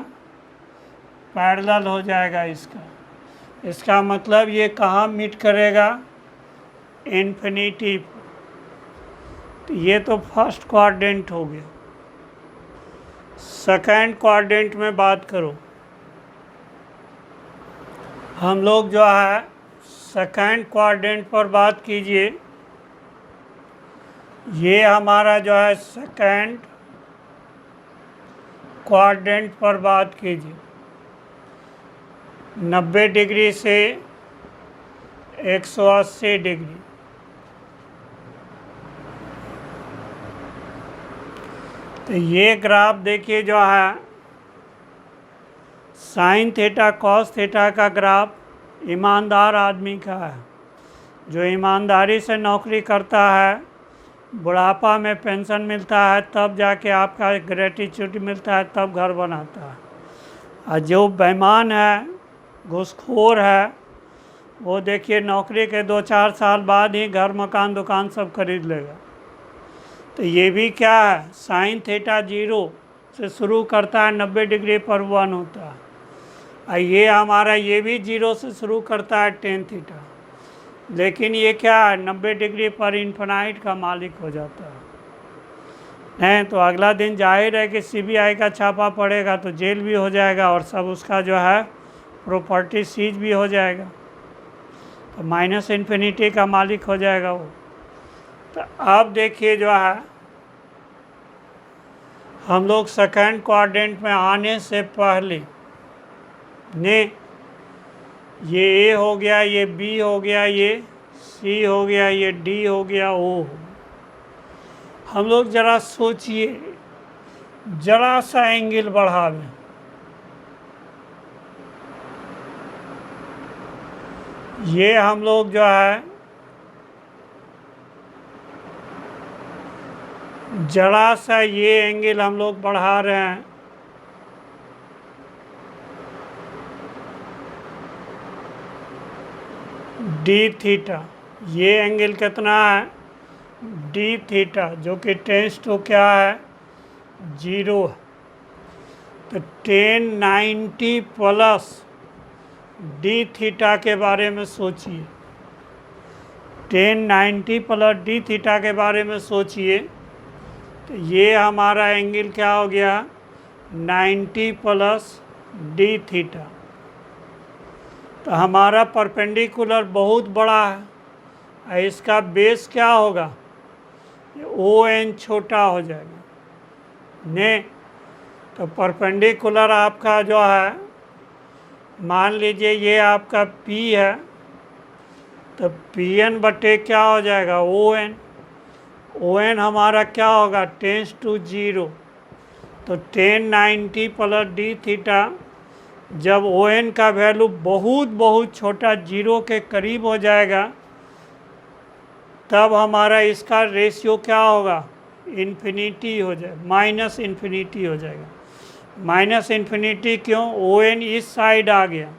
पैरेलल हो जाएगा इसका मतलब ये कहाँ मीट करेगा, इन्फिनिटी। तो ये तो फर्स्ट क्वाड्रेंट हो गया। सेकंड क्वाड्रेंट में बात करो, हम लोग जो है सेकंड क्वाड्रेंट पर बात कीजिए। ये हमारा जो है सेकंड क्वाड्रेंट पर बात कीजिए, 90 डिग्री से 180 डिग्री। तो ये ग्राफ देखिए जो है साइन थीटा कॉस थीटा का ग्राफ ईमानदार आदमी का है, जो ईमानदारी से नौकरी करता है, बुढ़ापा में पेंशन मिलता है, तब जाके आपका ग्रेटिट्यूड मिलता है, तब घर बनाता है। और जो बेईमान है, घूसखोर है, वो देखिए नौकरी के 2-4 साल बाद ही घर मकान दुकान सब खरीद लेगा। तो ये भी क्या है, साइन थीटा 0 से शुरू करता है, 90 डिग्री पर 1 होता है। और ये हमारा ये भी 0 से शुरू करता है, टेन थीटा, लेकिन ये क्या है, 90 डिग्री पर इन्फिनाइट का मालिक हो जाता है। नहीं तो अगला दिन जाहिर है कि CBI का छापा पड़ेगा तो जेल भी हो जाएगा और सब उसका जो है प्रॉपर्टी सीज भी हो जाएगा, तो माइनस इन्फिनिटी का मालिक हो जाएगा वो। तो अब देखिए जो है हम लोग सेकंड क्वाड्रेंट में आने से पहले ने ये A हो गया, ये B हो गया, ये C हो गया, ये D हो गया, O। हम लोग ज़रा सोचिए, ज़रा सा एंगल बढ़ा लें, ये हम लोग जो है जरा सा ये एंगल हम लोग बढ़ा रहे हैं, डी थीटा। ये एंगल कितना है, डी थीटा, जो कि टेंस टू क्या है, 0 है। तो 1090 प्लस डी थीटा के बारे में सोचिए, 1090 प्लस डी थीटा के बारे में सोचिए। तो ये हमारा एंगल क्या हो गया, 90 प्लस डी थीटा। तो हमारा परपेंडिकुलर बहुत बड़ा है, और इसका बेस क्या होगा, ओ एन छोटा हो जाएगा ने। तो परपेंडिकुलर आपका जो है, मान लीजिए ये आपका P है, तो पी एन बटे क्या हो जाएगा, ओ एन। ओ एन हमारा क्या होगा, टेंस टू 0। तो 1090 प्लस डी थीटा, जब ओ एन का वैल्यू बहुत बहुत छोटा 0 के करीब हो जाएगा, तब हमारा इसका रेशियो क्या होगा, इन्फिनिटी हो जाए, माइनस इन्फिनिटी हो जाएगा। माइनस इन्फिनिटी क्यों, ओ एन इस साइड आ गया।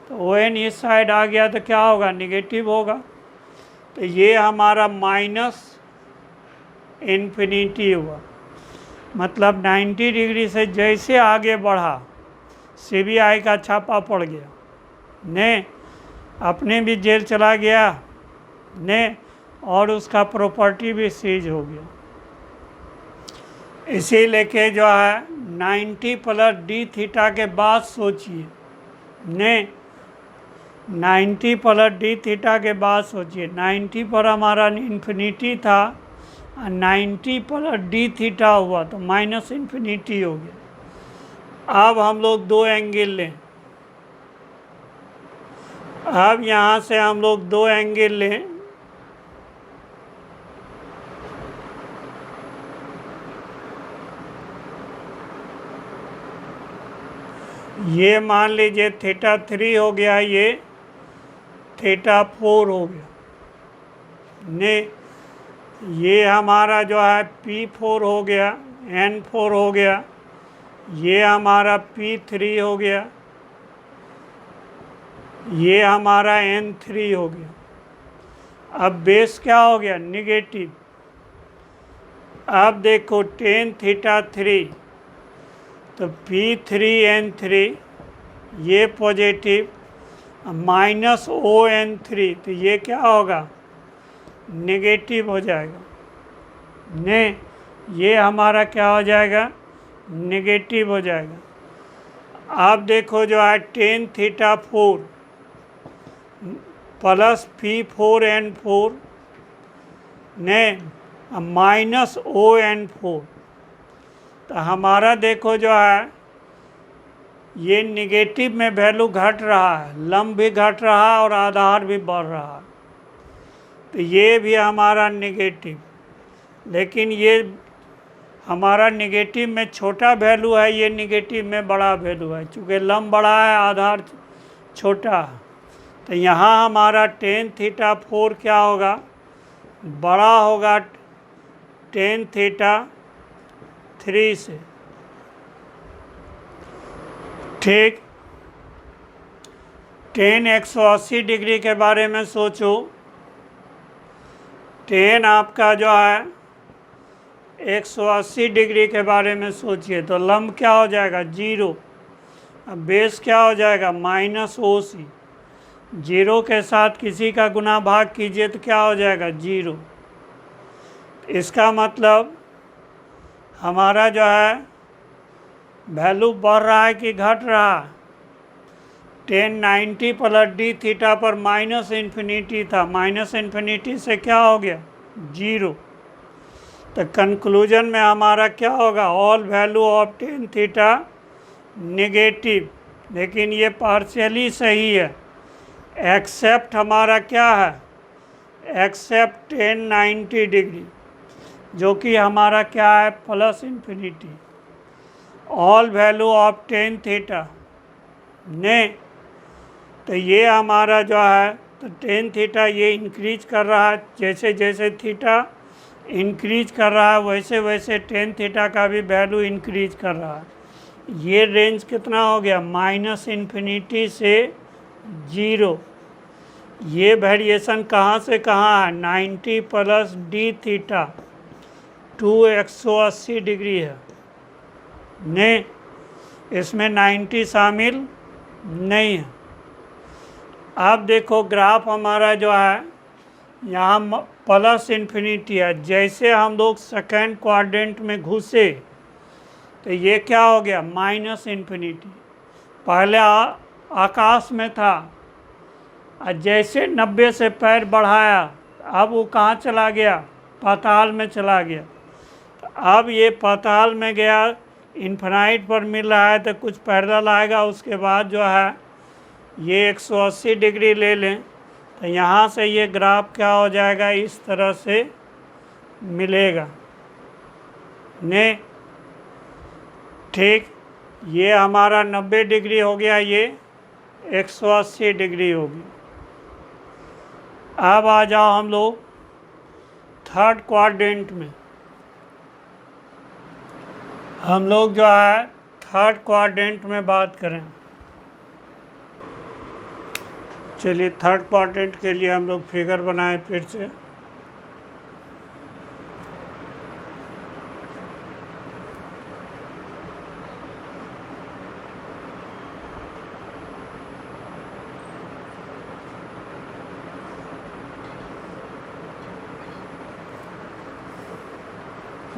तो ओ एन इस साइड आ गया तो क्या होगा, निगेटिव होगा। तो ये हमारा माइनस इन्फिनिटी हुआ, मतलब 90 डिग्री से जैसे आगे बढ़ा, सीबीआई का छापा पड़ गया ने, अपने भी जेल चला गया ने, और उसका प्रॉपर्टी भी सीज हो गया। इसी लेके जो है 90 प्लस डी थीटा के बाद सोचिए ने, 90 प्लस डी थीटा के बाद सोचिए, 90 पर हमारा इन्फिनिटी था, 90 प्लस डी थीटा हुआ तो माइनस इन्फिनिटी हो गया। अब हम लोग दो एंगल लें, अब यहाँ से हम लोग दो एंगल लें। ये मान लीजिए थीटा 3 हो गया, ये थीटा 4 हो गया ने। ये हमारा जो है P4 हो गया, N4 हो गया, ये हमारा P3 हो गया, ये हमारा N3 हो गया। अब बेस क्या हो गया, निगेटिव। अब देखो tan थीटा 3, तो P3N3 ये पॉजिटिव, माइनस ON3, तो ये क्या होगा, नेगेटिव हो जाएगा ने। ये हमारा क्या हो जाएगा, नेगेटिव हो जाएगा। आप देखो जो है tan थीटा 4 प्लस P4N4 ने माइनस ON4, तो हमारा देखो जो है ये निगेटिव में वैल्यू घट रहा है, लंब भी घट रहा है और आधार भी बढ़ रहा है। तो ये भी हमारा निगेटिव, लेकिन ये हमारा निगेटिव में छोटा वैल्यू है, ये निगेटिव में बड़ा वैल्यू है, चूँकि लंब बड़ा है आधार छोटा है। तो यहाँ हमारा tan थीटा 4 क्या होगा, बड़ा होगा tan थीटा 3 से। ठीक, tan 180 डिग्री के बारे में सोचो, tan आपका जो है 180 डिग्री के बारे में सोचिए, तो लंब क्या हो जाएगा, 0। अब बेस क्या हो जाएगा, माइनस OC। 0 के साथ किसी का गुना भाग कीजिए तो क्या हो जाएगा, 0। इसका मतलब हमारा जो है वैल्यू बढ़ रहा है कि घट रहा है। tan 90 प्लस डी थीटा पर माइनस इन्फिनिटी था, माइनस इन्फिनिटी से क्या हो गया, 0। तो कंक्लूजन में हमारा क्या होगा, all value of tan theta negative. लेकिन ये पार्शियली सही है, एक्सेप्ट हमारा क्या है, एक्सेप्ट tan 90 डिग्री, जो कि हमारा क्या है, plus infinity. All value of tan theta ने, तो ये हमारा जो है, तो tan थीटा ये इंक्रीज कर रहा है, जैसे जैसे थीटा इंक्रीज कर रहा है, वैसे वैसे टेन थीटा का भी वैल्यू इंक्रीज कर रहा है। ये रेंज कितना हो गया, -इन्फिनिटी से 0। ये वेरिएशन कहाँ से कहाँ है, 90 प्लस डी थीटा 180 डिग्री है। नहीं, इसमें 90 शामिल नहीं है। अब देखो ग्राफ हमारा जो है यहाँ प्लस इन्फिनिटी है। जैसे हम लोग सेकेंड क्वाड्रेंट में घुसे तो ये क्या हो गया, -इन्फिनिटी। पहले आकाश में था और जैसे 90 से पैर बढ़ाया अब वो कहाँ चला गया, पाताल में चला गया। तो अब ये पाताल में गया, इन्फिनाइट पर मिल रहा है तो कुछ पैरेलल आएगा, उसके बाद जो है ये 180 डिग्री ले लें तो यहाँ से ये ग्राफ क्या हो जाएगा, इस तरह से मिलेगा। ने ठीक, ये हमारा 90 डिग्री हो गया, ये 180 डिग्री होगी। अब आ जाओ हम लोग थर्ड क्वाड्रेंट में। हम लोग जो है थर्ड क्वाड्रेंट में बात करें। चलिए थर्ड क्वाड्रेंट के लिए हम लोग फिगर बनाएं फिर से।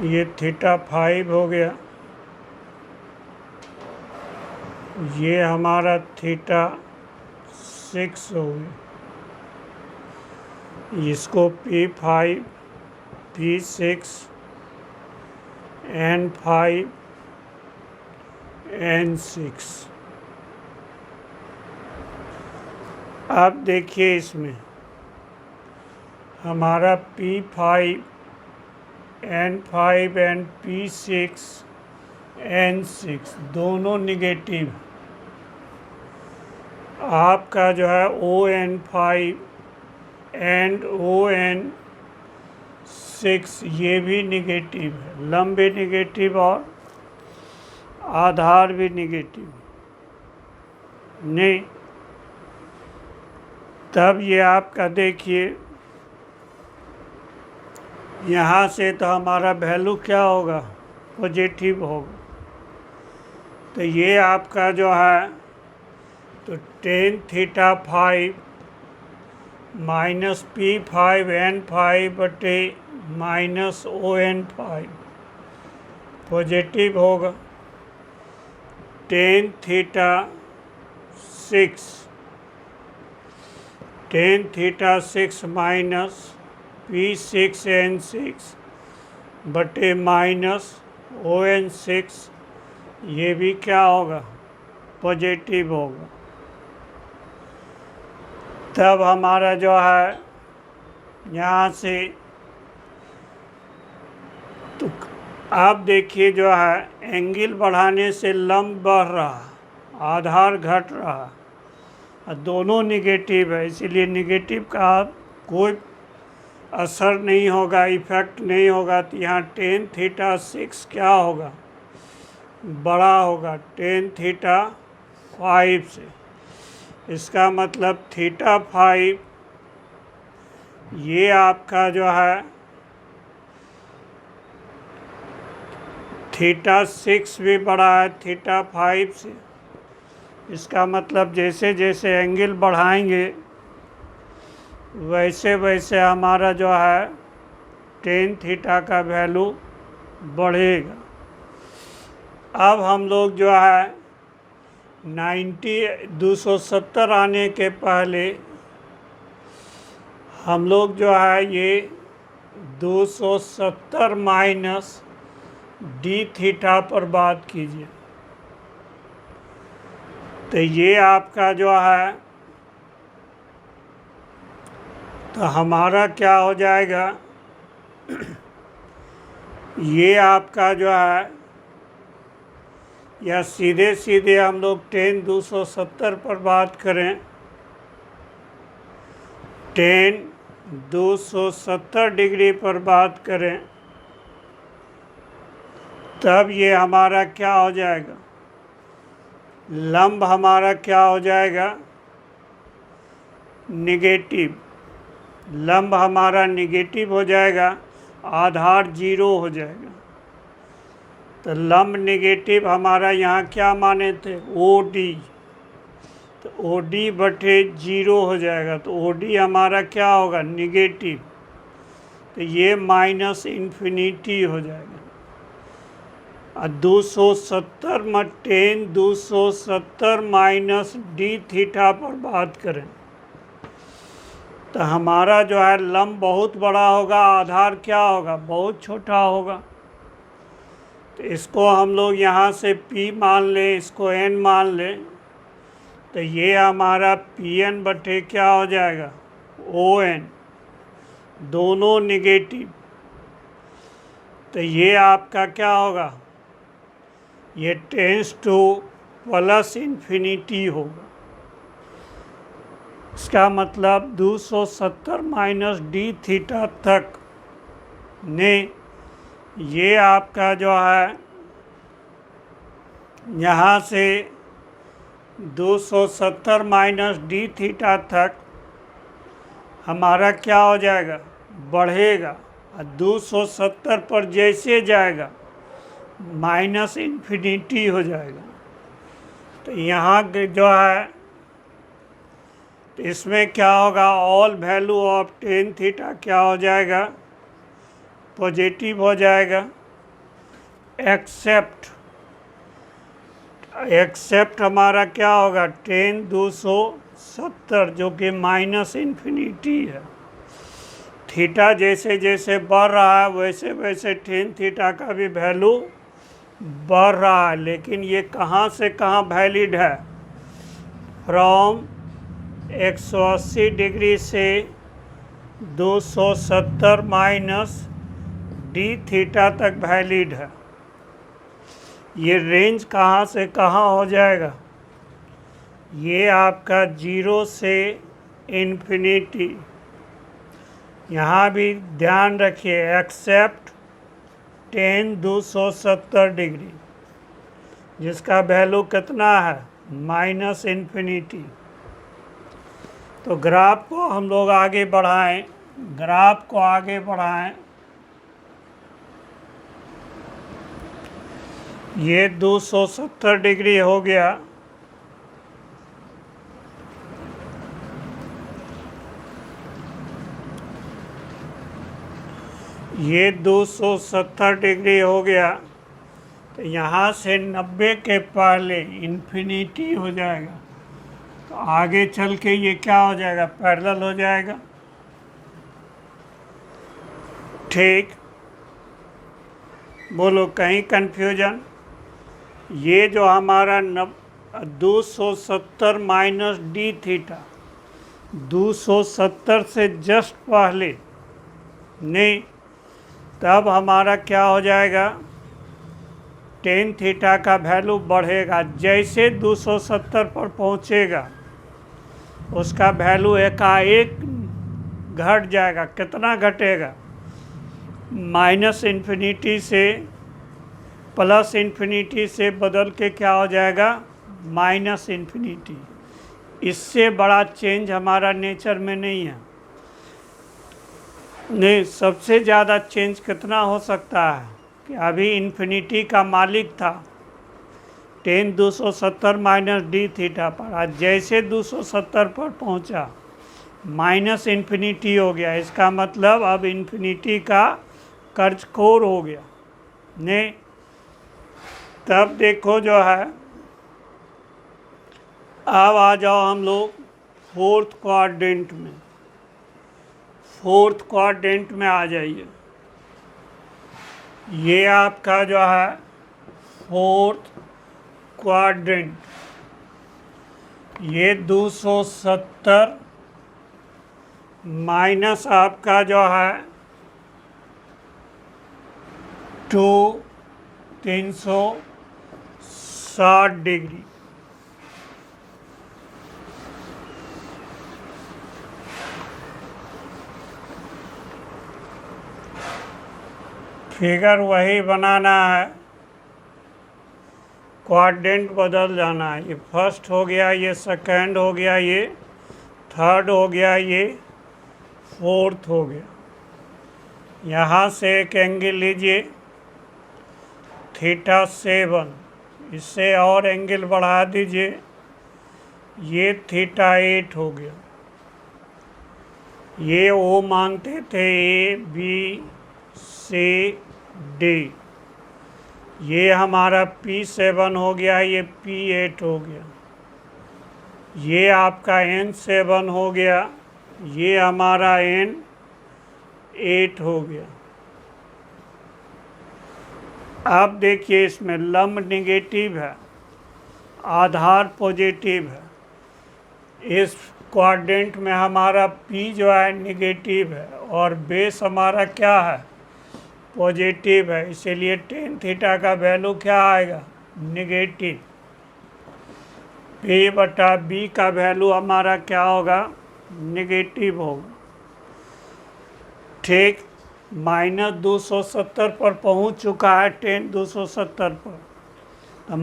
ये θ5 हो गया, ये हमारा θ6 हो गया, इसको P5 P6 N5 N6। अब देखिए इसमें हमारा P5 N5 and P6 N6 दोनों निगेटिव। आपका जो है ON5 एंड ON6 ये भी निगेटिव है, लंबे निगेटिव और आधार भी निगेटिव नहीं। तब ये आपका देखिए यहाँ से तो हमारा वैल्यू क्या होगा, पॉजिटिव होगा। तो ये आपका जो है तो tan θ5 माइनस P5 N5 बटे माइनस ON5 पॉजिटिव होगा। tan θ6 माइनस P6 N6 बटे माइनस ON6 ये भी क्या होगा, पॉजिटिव होगा। तब हमारा जो है यहाँ से तो आप देखिए जो है एंगल बढ़ाने से लंब बढ़ रहा, आधार घट रहा और दोनों निगेटिव है, इसीलिए निगेटिव का कोई असर नहीं होगा, इफेक्ट नहीं होगा। तो यहाँ tan θ6 क्या होगा, बड़ा होगा tan θ5 से। इसका मतलब θ5 ये आपका जो है θ6 भी बड़ा है θ5 से। इसका मतलब जैसे जैसे एंगल बढ़ाएंगे वैसे वैसे हमारा जो है tan θ का वैल्यू बढ़ेगा। अब हम लोग जो है 270 आने के पहले हम लोग जो है ये 270 माइनस डी थीटा पर बात कीजिए। तो ये आपका जो है तो हमारा क्या हो जाएगा, ये आपका जो है या सीधे सीधे हम लोग tan 270 पर बात करें, tan 270 डिग्री पर बात करें तब ये हमारा क्या हो जाएगा, लंब हमारा क्या हो जाएगा, निगेटिव। लंब हमारा निगेटिव हो जाएगा, आधार 0 हो जाएगा। तो लंब निगेटिव हमारा यहाँ क्या माने थे, OD। तो OD बटे 0 हो जाएगा, तो OD हमारा क्या होगा, निगेटिव। तो ये माइनस इन्फिनिटी हो जाएगा। और 270 में 270 माइनस डी थीटा पर बात करें तो हमारा जो है लंब बहुत बड़ा होगा, आधार क्या होगा, बहुत छोटा होगा। तो इसको हम लोग यहाँ से P मान लें, इसको N मान लें, तो ये हमारा PN बटे क्या हो जाएगा, ON, दोनों निगेटिव। तो ये आपका क्या होगा, ये टेंस टू प्लस इन्फिनिटी होगा। इसका मतलब 270 माइनस डी थीटा तक ने ये आपका जो है यहाँ से 270 माइनस डी थीटा तक हमारा क्या हो जाएगा, बढ़ेगा। और 270 पर जैसे जाएगा माइनस इन्फिनिटी हो जाएगा। तो यहाँ जो है इसमें क्या होगा, all value of tan theta क्या हो जाएगा, पॉजिटिव हो जाएगा, एक्सेप्ट हमारा क्या होगा, 270 जो कि माइनस इन्फिनिटी है। थीटा जैसे जैसे बढ़ रहा है वैसे वैसे टेन थीटा का भी वैल्यू बढ़ रहा है, लेकिन ये कहाँ से कहाँ वैलिड है, फ्रॉम 180 डिग्री से 270 माइनस डी थीटा तक वैलिड है। ये रेंज कहाँ से कहाँ हो जाएगा, ये आपका 0 से इन्फिनिटी। यहाँ भी ध्यान रखिए, एक्सेप्ट 270 डिग्री, जिसका वैल्यू कितना है, माइनस इन्फिनिटी। तो ग्राफ को हम लोग आगे बढ़ाएं, ग्राफ को आगे बढ़ाएं। ये 270 डिग्री हो गया, ये 270 डिग्री हो गया। तो यहाँ से 90 के पहले इन्फिनिटी हो जाएगा, तो आगे चल के ये क्या हो जाएगा, पैरेलल हो जाएगा। ठीक, बोलो कहीं कन्फ्यूजन। ये जो हमारा 270 माइनस डी थीटा, 270 से जस्ट पहले नहीं, तब हमारा क्या हो जाएगा, टेन थीटा का वैल्यू बढ़ेगा। जैसे 270 पर पहुंचेगा उसका वैल्यू एकाएक घट जाएगा। कितना घटेगा, माइनस इन्फिनिटी से प्लस इन्फिनिटी से बदल के क्या हो जाएगा, माइनस इन्फिनिटी। इससे बड़ा चेंज हमारा नेचर में नहीं है। नहीं, सबसे ज़्यादा चेंज कितना हो सकता है कि अभी इन्फिनिटी का मालिक था 270 माइनस डी थीटा पर, आज जैसे 270 पर पहुंचा माइनस इन्फिनिटी हो गया। इसका मतलब अब इन्फिनिटी का कर्जखोर हो गया। नहीं, तब देखो जो है, अब आ जाओ हम लोग फोर्थ क्वाड्रेंट में। फोर्थ क्वाड्रेंट में आ जाइए। ये आपका जो है फोर्थ क्वाड्रेंट, ये 270 माइनस आपका जो है 360 डिग्री। फिगर वही बनाना है, क्वाड्रेंट बदल जाना है। ये फर्स्ट हो गया, ये सेकंड हो गया, ये थर्ड हो गया, ये फोर्थ हो गया। यहाँ से एक एंगल लीजिए θ7, इससे और एंगल बढ़ा दीजिए, ये θ8 हो गया। ये ओ मानते थे ABCD, ये हमारा P7 हो गया, ये P8 हो गया, ये आपका N7 हो गया, ये हमारा N8 हो गया। अब देखिए इसमें लंब निगेटिव है, आधार पॉजिटिव है। इस क्वाड्रेंट में हमारा P जो है निगेटिव है और बेस हमारा क्या है, पॉजिटिव है, इसीलिए tan थीटा का वैल्यू क्या आएगा, निगेटिव। P/B का वैल्यू हमारा क्या होगा, निगेटिव होगा। ठीक, -270 पर पहुंच चुका है tan 270 पर, तो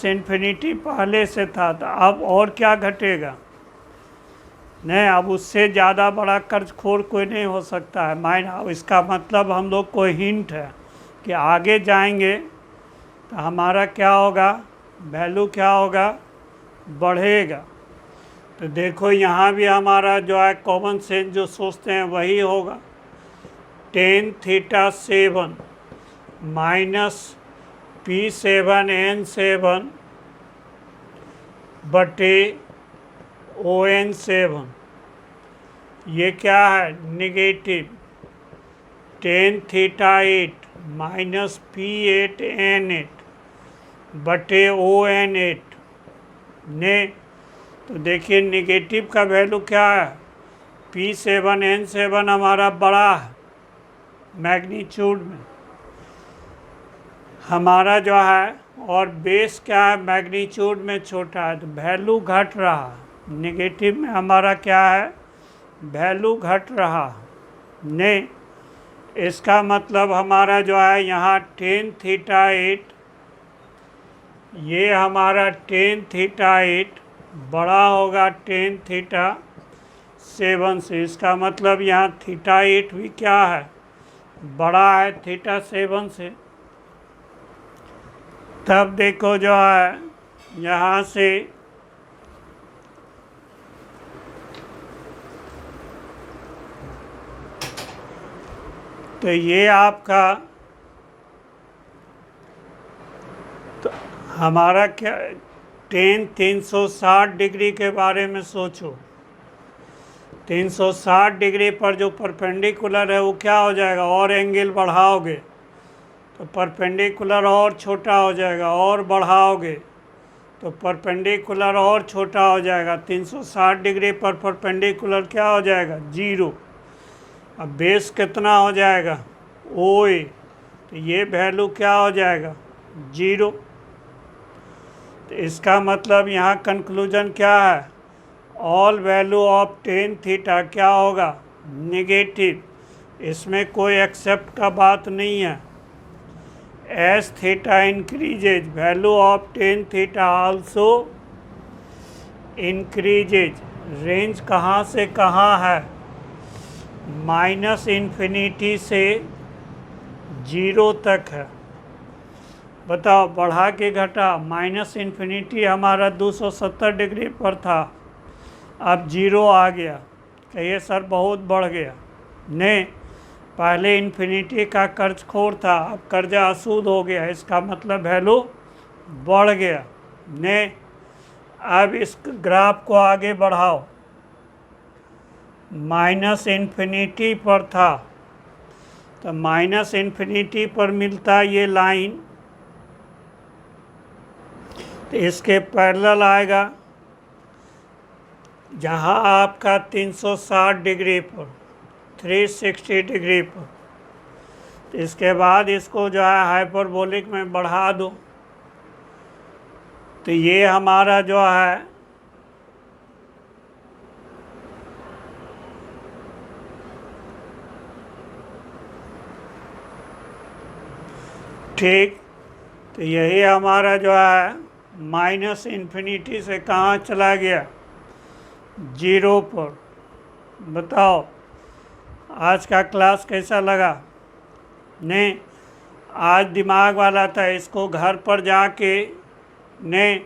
-इन्फिनिटी पहले से था, तो अब और क्या घटेगा, नहीं अब उससे ज़्यादा बड़ा कर्जखोर कोई नहीं हो सकता है। अब इसका मतलब हम लोग को हिंट है कि आगे जाएंगे तो हमारा क्या होगा, वैल्यू क्या होगा, बढ़ेगा। तो देखो यहाँ भी हमारा जो है कॉमन सेंस जो सोचते हैं वही होगा। tan θ7 -P7N7 बटे ON7, ये क्या है, निगेटिव। tan θ8 -P8N8 बटे ON8 ने, तो देखिए निगेटिव का वैल्यू क्या है, P7N7 हमारा बड़ा है मैग्नीट्यूड में हमारा जो है, और बेस क्या है, मैग्नीट्यूड में छोटा है, तो वैल्यू घट रहा है। नेगेटिव में हमारा क्या है, वैल्यू घट रहा ने, इसका मतलब हमारा जो है यहाँ tan θ8, ये हमारा tan θ8 बड़ा होगा tan θ7 से। इसका मतलब यहाँ θ8 भी क्या है, बड़ा है θ7 से। तब देखो जो है यहाँ से तो ये आपका, तो हमारा क्या, tan 360 डिग्री के बारे में सोचो। 360 डिग्री पर जो परपेंडिकुलर है वो क्या हो जाएगा, और एंगल बढ़ाओगे तो परपेंडिकुलर और छोटा हो जाएगा, और बढ़ाओगे तो परपेंडिकुलर और छोटा हो जाएगा। 360 डिग्री पर परपेंडिकुलर क्या हो जाएगा, 0। अब बेस कितना हो जाएगा, OA, तो ये वैल्यू क्या हो जाएगा, 0। तो इसका मतलब यहाँ कंक्लूजन क्या है, all value of tan theta क्या होगा, निगेटिव। इसमें कोई एक्सेप्ट का बात नहीं है। as theta increases, value of tan theta also increases। Range कहाँ से कहाँ है, -इन्फिनिटी से 0 तक है। बताओ बढ़ा के घटा, -इन्फिनिटी हमारा 270 डिग्री पर था, अब 0 आ गया। कहिए सर बहुत बढ़ गया, नहीं, पहले इन्फिनिटी का कर्जखोर था, अब कर्जा असूद हो गया, इसका मतलब वैल्यू बढ़ गया। ने अब इस ग्राफ को आगे बढ़ाओ, -इन्फिनिटी पर था, तो -इन्फिनिटी पर मिलता ये लाइन, तो इसके पैरेलल आएगा जहाँ आपका 360 डिग्री पर, 360 डिग्री पर। तो इसके बाद इसको जो है हाइपरबोलिक में बढ़ा दो, तो ये हमारा जो है ठीक, तो यही हमारा जो है माइनस इन्फिनिटी से कहाँ चला गया, 0 पर। बताओ आज का क्लास कैसा लगा? नहीं, आज दिमाग वाला था। इसको घर पर जाके नहीं,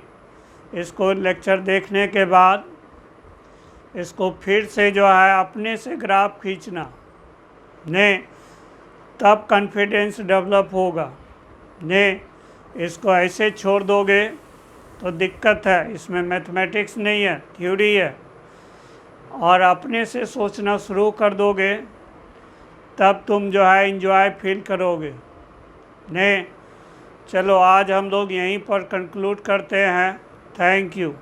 इसको लेक्चर देखने के बाद इसको फिर से जो है अपने से ग्राफ खींचना, नहीं तब कॉन्फिडेंस डेवलप होगा। नहीं, इसको ऐसे छोड़ दोगे तो दिक्कत है। इसमें मैथमेटिक्स नहीं है, थ्योरी है। और अपने से सोचना शुरू कर दोगे तब तुम जो है एंजॉय फील करोगे। नहीं, चलो आज हम लोग यहीं पर कंक्लूड करते हैं। Thank you.